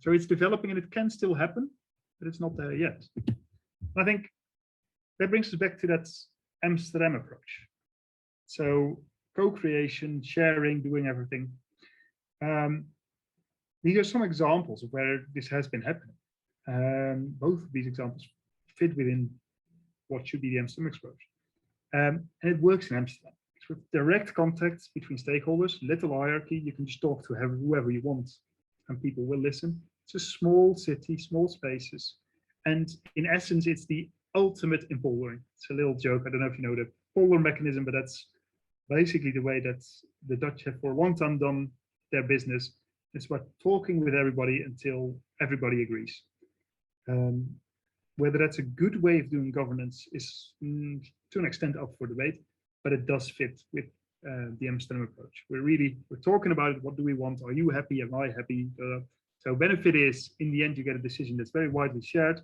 So it's developing and it can still happen, but it's not there yet. I think that brings us back to that Amsterdam approach. So co-creation, sharing, doing everything. These are some examples of where this has been happening. Both of these examples fit within what should be the Amsterdam approach. And it works in Amsterdam. It's with direct contacts between stakeholders, little hierarchy. You can just talk to whoever you want and people will listen. It's a small city, small spaces. And in essence, it's the ultimate in poldering. It's a little joke. I don't know if you know the polder mechanism, but that's basically the way that the Dutch have for a long time done their business. It's about talking with everybody until everybody agrees. Whether that's a good way of doing governance is to an extent up for debate, but it does fit with the Amsterdam approach. We're talking about it. What do we want? Are you happy? Am I happy? So benefit is, in the end, you get a decision that's very widely shared.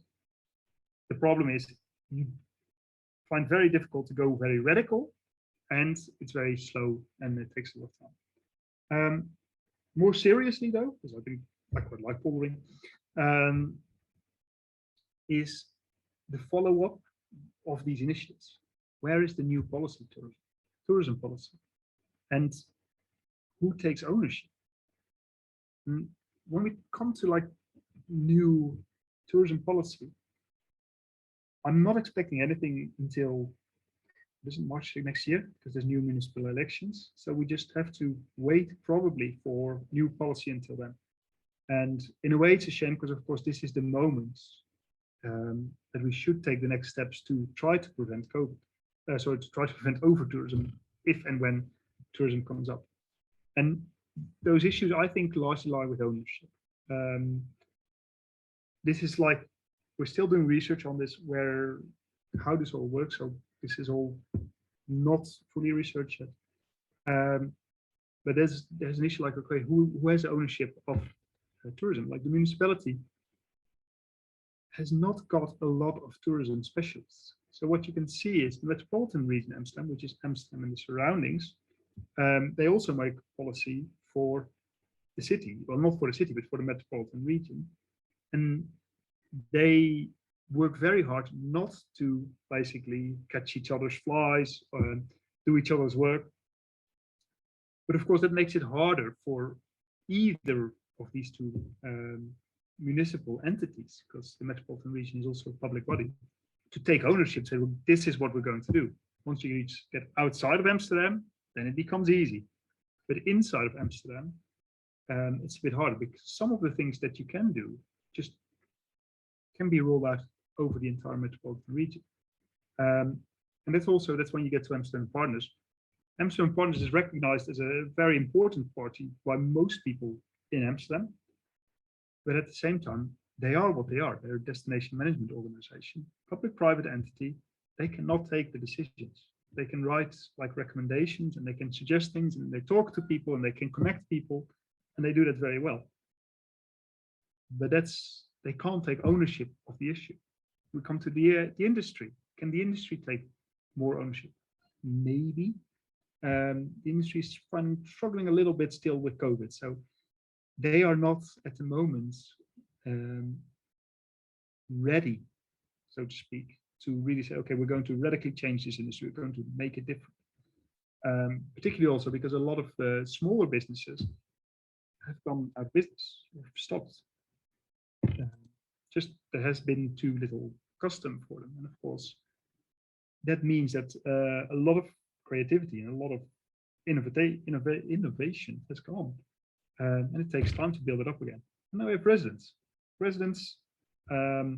The problem is you find very difficult to go very radical, and it's very slow and it takes a lot of time. More seriously though, because I think I quite like poldering, is the follow-up of these initiatives. Where is the new policy, tourism policy? And who takes ownership? And when we come to like new tourism policy, I'm not expecting anything until March next year, because there's new municipal elections. So we just have to wait probably for new policy until then. And in a way, it's a shame because, of course, this is the moment that we should take the next steps to try to prevent COVID. To try to prevent over tourism if and when tourism comes up. And those issues, I think, largely lie with ownership. This is like, we're still doing research on this, how this all works. So this is all not fully researched yet. But there's an issue like, okay, who has ownership of tourism? Like the municipality has not got a lot of tourism specialists. So what you can see is the metropolitan region Amsterdam, which is Amsterdam and the surroundings, they also make policy for the city, well, not for the city, but for the metropolitan region. And they work very hard not to basically catch each other's flies or do each other's work. But of course, that makes it harder for either of these two municipal entities, because the metropolitan region is also a public body, to take ownership, say, well, this is what we're going to do. Once you get outside of Amsterdam, then it becomes easy. But inside of Amsterdam, it's a bit harder, because some of the things that you can do just can be rolled out over the entire metropolitan region. And that's when you get to Amsterdam Partners. Amsterdam Partners is recognized as a very important party by most people in Amsterdam. But at the same time, they are what they are. They're a destination management organization, public-private entity. They cannot take the decisions. They can write like recommendations and they can suggest things and they talk to people and they can connect people, and they do that very well. But they can't take ownership of the issue. We come to the industry. Can the industry take more ownership? Maybe. The industry is struggling a little bit still with COVID. So they are not at the moment ready, so to speak, to really say, okay, we're going to radically change this industry. We're going to make it different. Particularly also because a lot of smaller businesses have gone out of business or stopped. Just there has been too little custom for them. And of course, that means that a lot of creativity and a lot of innovation has gone. And it takes time to build it up again. And now we have residents. Residents have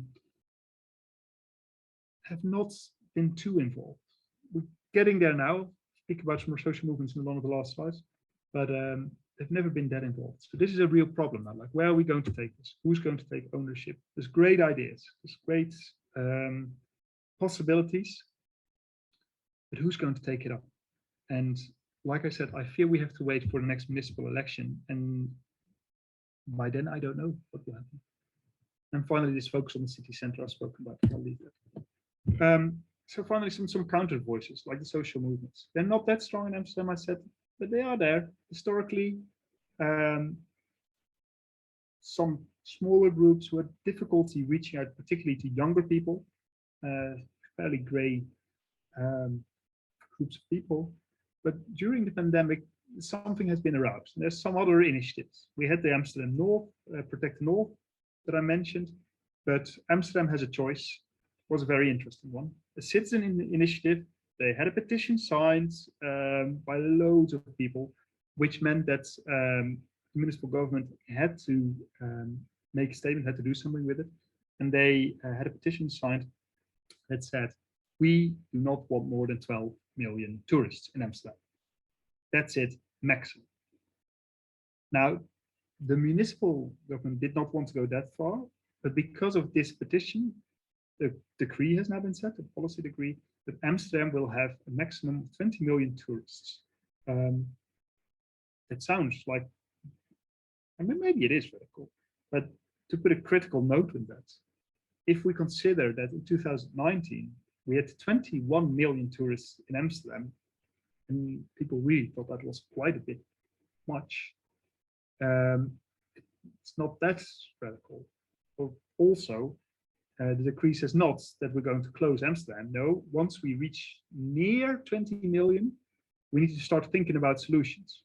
not been too involved. We're getting there now. Speak about some social movements in one of the last slides, but they've never been that involved. So this is a real problem now. Like, where are we going to take this? Who's going to take ownership? There's great ideas. There's great possibilities, but who's going to take it up? And like I said, I fear we have to wait for the next municipal election, and by then I don't know what will happen. And finally, this focus on the city center I've spoken about. I'll leave that. So finally, some counter voices like the social movements. They're not that strong in Amsterdam, I said, but they are there historically. Some smaller groups who had difficulty reaching out, particularly to younger people, fairly grey groups of people. But during the pandemic, something has been aroused. There's some other initiatives. We had the Amsterdam North, Protect the North, that I mentioned, but Amsterdam has a choice. It was a very interesting one. A citizen initiative. They had a petition signed by loads of people, which meant that the municipal government had to make a statement, had to do something with it. And they had a petition signed that said, we do not want more than 12 million tourists in Amsterdam. That's it, maximum. Now, the municipal government did not want to go that far, but because of this petition, the decree has now been set, the policy decree, that Amsterdam will have a maximum of 20 million tourists. It sounds like, I mean, maybe it is radical, but to put a critical note on that, if we consider that in 2019, we had 21 million tourists in Amsterdam, and people really thought that was quite a bit much. It's not that radical. But also, the decree says not that we're going to close Amsterdam. No, once we reach near 20 million, we need to start thinking about solutions.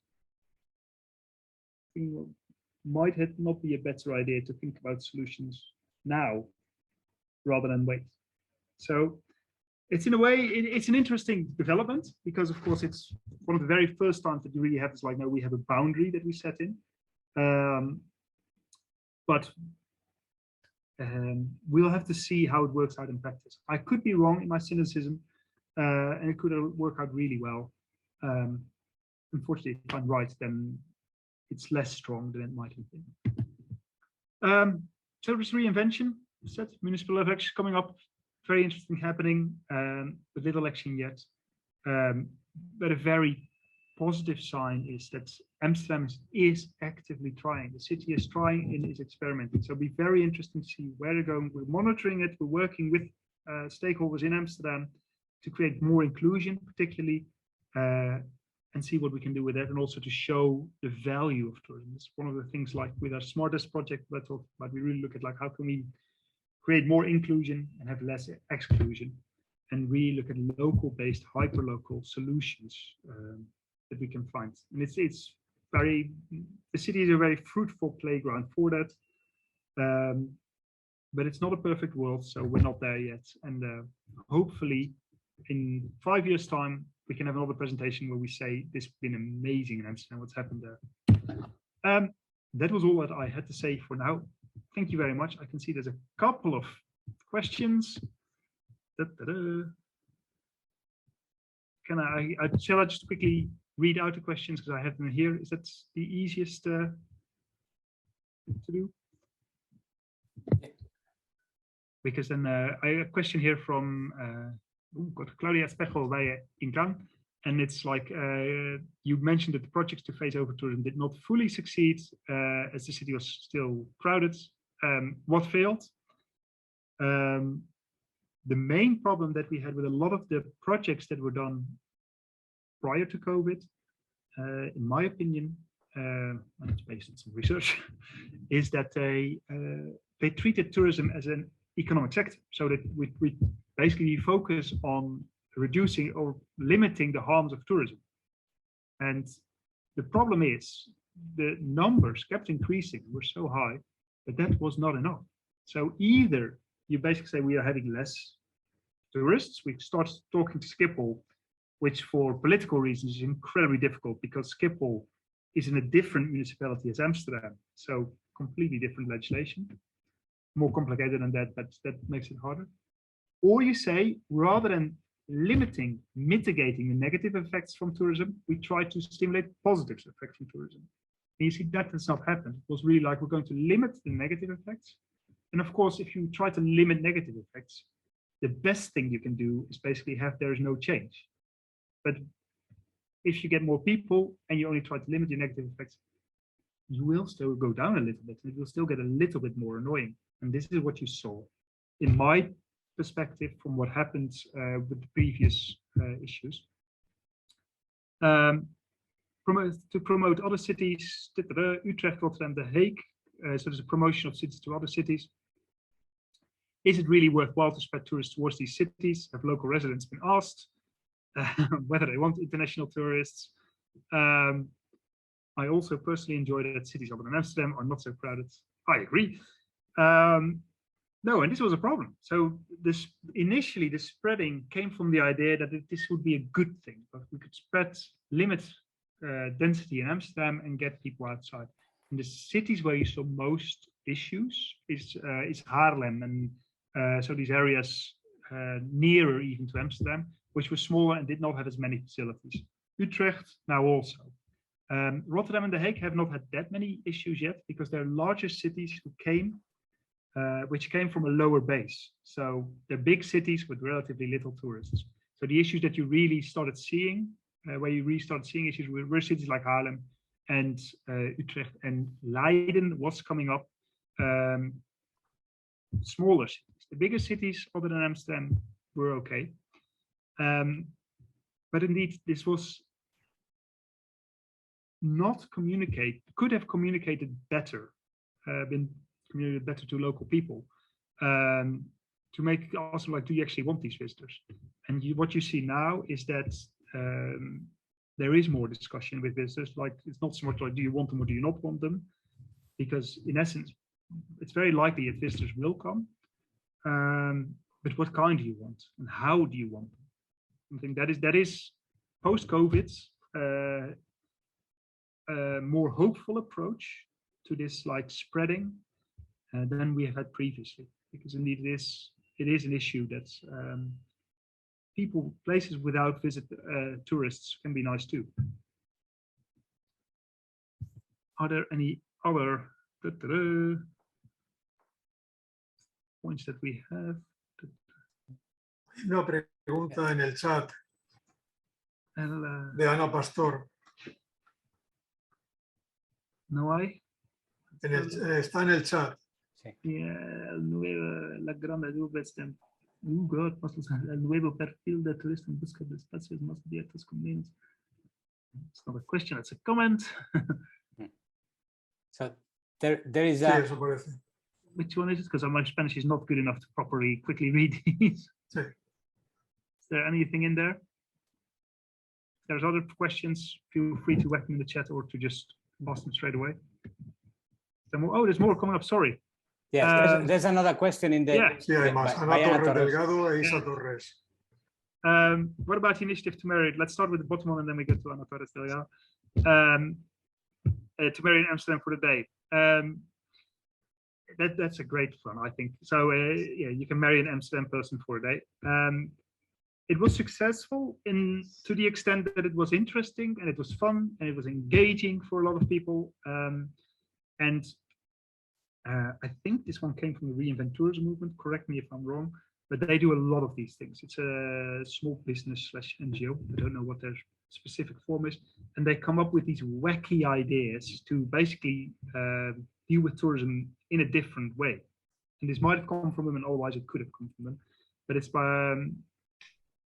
Might it not be a better idea to think about solutions now rather than wait? So it's in a way, it's an interesting development, because of course it's one of the very first times that you really have this, like, no, we have a boundary that we set in. But we'll have to see how it works out in practice. I could be wrong in my cynicism, and it could work out really well. unfortunately, if I'm right, then it's less strong than it might have been. So there's reinvention, set municipal elections coming up, very interesting happening, but little action yet. But a very positive sign is that Amsterdam is actively trying. The city is trying and is experimenting. So it'll be very interesting to see where they're going. We're monitoring it. We're working with stakeholders in Amsterdam to create more inclusion, particularly, and see what we can do with that, and also to show the value of tourism. It's one of the things, like with our smartest project that I talked about, we really look at like how can we create more inclusion and have less exclusion, and really look at local-based, hyper-local solutions that we can find. And it's very, the city is a very fruitful playground for that, but it's not a perfect world, so we're not there yet. And hopefully, in 5 years' time, we can have another presentation where we say this has been amazing in Amsterdam, what's happened there. That was all that I had to say for now. Thank you very much. I can see there's a couple of questions. Shall I just quickly read out the questions because I have them here? Is that the easiest to do? Because then I have a question here from got Claudia Spechel bij Ingang, and it's like you mentioned that the projects to phase over tourism did not fully succeed as the city was still crowded. What failed? The main problem that we had with a lot of the projects that were done prior to COVID, in my opinion, and it's based on some research, is that they treated tourism as an economic sector, so that we basically focus on reducing or limiting the harms of tourism. And the problem is the numbers kept increasing, were so high, but that was not enough. So either you basically say we are having less tourists, we start talking to Schiphol, which for political reasons is incredibly difficult because Schiphol is in a different municipality as Amsterdam, so completely different legislation. More complicated than that, but that makes it harder. Or you say, rather than limiting, mitigating the negative effects from tourism, we try to stimulate positive effects from tourism. And you see that has not happened. It was really like we're going to limit the negative effects. And of course, if you try to limit negative effects, the best thing you can do is basically have there is no change. But if you get more people and you only try to limit your negative effects, you will still go down a little bit. It will still get a little bit more annoying. And this is what you saw, in my perspective, from what happened with the previous issues. To promote other cities, Utrecht, Rotterdam, The Hague. So there's a promotion of cities to other cities. Is it really worthwhile to spread tourists towards these cities? Have local residents been asked whether they want international tourists? I also personally enjoy that cities other than Amsterdam are not so crowded. I agree. No, and this was a problem. So this initially the spreading came from the idea that this would be a good thing, but we could limit density in Amsterdam and get people outside. And the cities where you saw most issues is Haarlem, and so these areas nearer even to Amsterdam, which were smaller and did not have as many facilities. Utrecht now also. Rotterdam and The Hague have not had that many issues yet because they're larger cities which came from a lower base. So they're big cities with relatively little tourists. So the issues that you really started seeing, issues were cities like Haarlem and Utrecht, and Leiden was coming up. Smaller cities. The bigger cities other than Amsterdam were okay. But indeed, this was not communicated, could have communicated better, been communicated better to local people, to make also like, do you actually want these visitors? And what you see now is that there is more discussion with visitors. Like, it's not so much like, do you want them or do you not want them? Because in essence, it's very likely that visitors will come. But what kind do you want, and how do you want them? I think that is post-COVID more hopeful approach to this, like, spreading than we have had previously, because indeed it is an issue that places without tourists can be nice too. Are there any other points that we have? Una pregunta en el chat de Ana Pastor. No hay. Está en el chat. La grande duración. God, el nuevo perfil de turista en busca de espacios más abiertos convenientes. It's not a question, it's a comment. So there is Sí, a. eso parece. Which one is it? Because my Spanish is not good enough to properly quickly read these. Sí. Is there anything in there? If there's other questions, feel free to whack them in the chat or to just ask them straight away. Oh, there's more coming up, sorry. Yes, there's another question in the. Yeah. Sí, además, Ana Torres Delgado e Isa Torres. What about the initiative to marry? Let's start with the bottom one and then we go to Ana Torres Delgado. To marry in Amsterdam for the day. That's a great fun, I think. So yeah, you can marry an Amsterdam person for a day. It was successful to the extent that it was interesting and it was fun and it was engaging for a lot of people. And I think this one came from the Reinvent Tourism movement. Correct me if I'm wrong, but they do a lot of these things. It's a small business / NGO. I don't know what their specific form is, and they come up with these wacky ideas to basically deal with tourism in a different way. And this might have come from them, and otherwise it could have come from them. But it's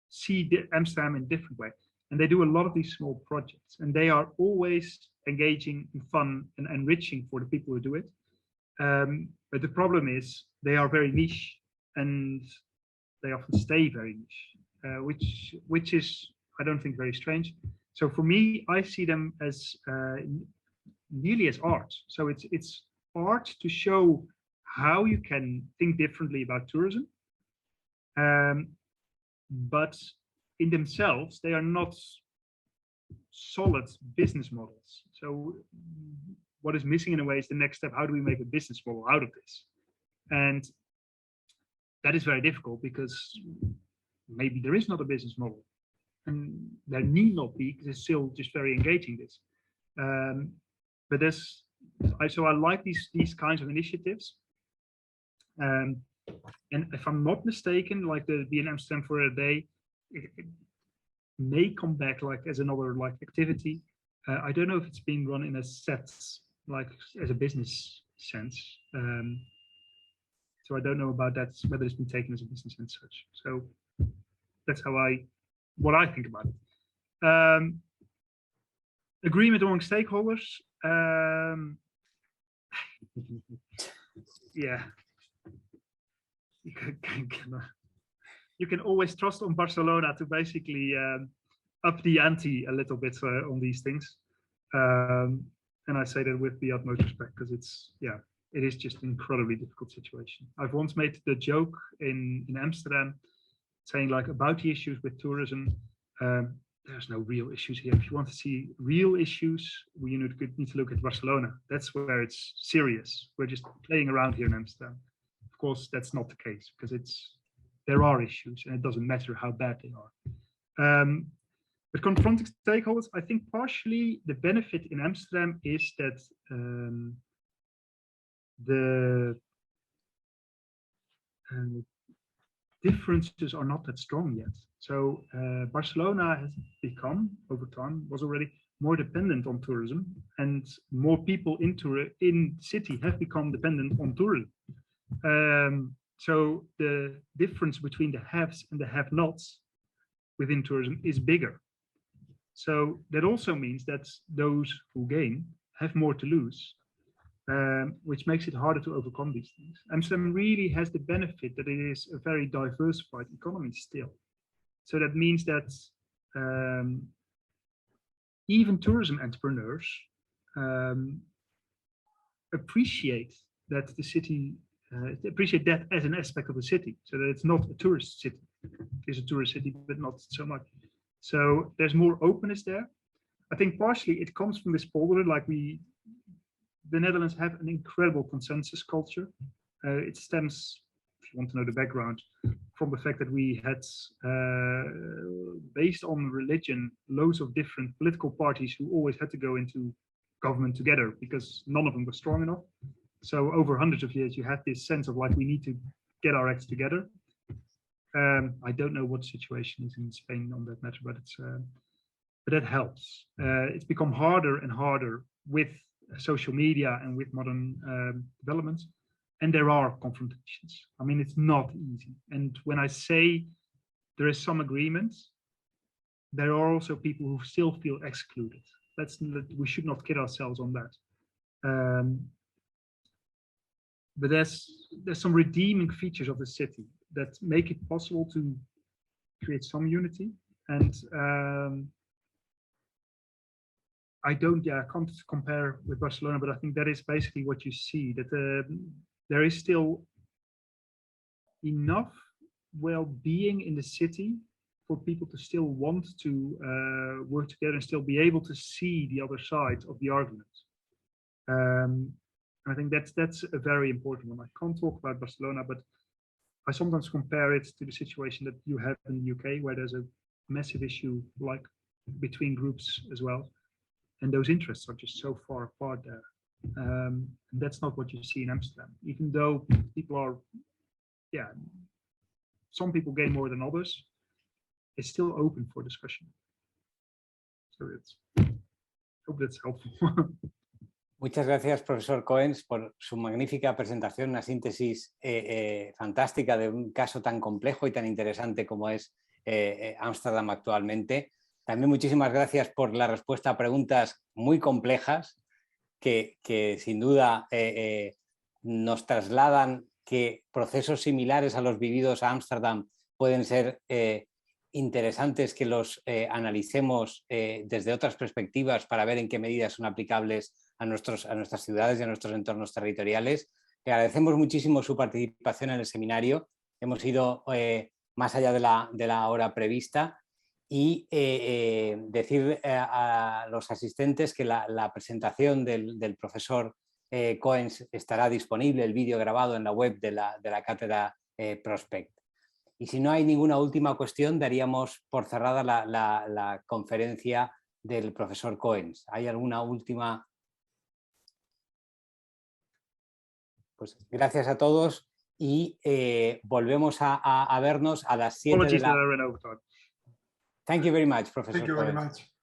see Amsterdam in a different way. And they do a lot of these small projects, and they are always engaging and fun and enriching for the people who do it. But the problem is they are very niche, and they often stay very niche, which is, I don't think, very strange. So for me, I see them as nearly as art. So it's art to show how you can think differently about tourism. But in themselves, they are not solid business models. So what is missing in a way is the next step. How do we make a business model out of this? And that is very difficult because maybe there is not a business model, and there need not be, because it's still just very engaging this. But so I like these kinds of initiatives. And if I'm not mistaken, like the Be in Amsterdam for a day, it may come back like as another like activity. I don't know if it's being run in a set, like as a business sense. So I don't know about that, whether it's been taken as a business and such. So that's what I think about it. Agreement among stakeholders. Yeah. You can always trust on Barcelona to basically up the ante a little bit on these things. And I say that with the utmost respect, because it is just an incredibly difficult situation. I've once made the joke in Amsterdam, saying like about the issues with tourism, there's no real issues here. If you want to see real issues, you need to look at Barcelona. That's where it's serious. We're just playing around here in Amsterdam. Of course, that's not the case, because there are issues, and it doesn't matter how bad they are. But confronting stakeholders, I think partially the benefit in Amsterdam is that the differences are not that strong yet. So Barcelona has become, over time, was already more dependent on tourism, and more people in the city have become dependent on tourism. So the difference between the haves and the have-nots within tourism is bigger. So that also means that those who gain have more to lose, which makes it harder to overcome these things. Amsterdam really has the benefit that it is a very diversified economy still. So that means that even tourism entrepreneurs appreciate that the city, appreciate that as an aspect of the city, so that it's not a tourist city. It's a tourist city, but not so much. So there's more openness there. I think partially it comes from this polder, like the Netherlands have an incredible consensus culture. It stems, if you want to know the background, from the fact that we had, based on religion, loads of different political parties who always had to go into government together, because none of them were strong enough. So over hundreds of years, you had this sense of like, we need to get our acts together. I don't know what the situation is in Spain on that matter, but that helps. It's become harder and harder with social media and with modern developments, and there are confrontations. I mean, it's not easy. And when I say there is some agreements, there are also people who still feel excluded. We should not kid ourselves on that. But there's some redeeming features of the city that make it possible to create some unity. And I can't compare with Barcelona, but I think that is basically what you see, that there is still enough well-being in the city for people to still want to work together and still be able to see the other side of the argument. I think that's a very important one. I can't talk about Barcelona, but I sometimes compare it to the situation that you have in the UK, where there's a massive issue like between groups as well. And those interests are just so far apart there. And that's not what you see in Amsterdam, even though people are, some people gain more than others. It's still open for discussion. So hope that's helpful. Muchas gracias, profesor Koens, por su magnífica presentación, una síntesis fantástica de un caso tan complejo y tan interesante como es Ámsterdam actualmente. También muchísimas gracias por la respuesta a preguntas muy complejas que sin duda nos trasladan que procesos similares a los vividos a Ámsterdam pueden ser interesantes que los analicemos desde otras perspectivas para ver en qué medidas son aplicables a nuestras ciudades y a nuestros entornos territoriales. Le agradecemos muchísimo su participación en el seminario. Hemos ido más allá de la hora prevista y decir a los asistentes que la presentación del profesor Koens estará disponible, el vídeo grabado en la web de la cátedra Prospect. Y si no hay ninguna última cuestión, daríamos por cerrada la conferencia del profesor Koens. ¿Hay alguna última? Pues gracias a todos y volvemos a vernos a las 7 de la... Apologies that I ran over time. Thank you very much, Professor Thank you very Koens. much.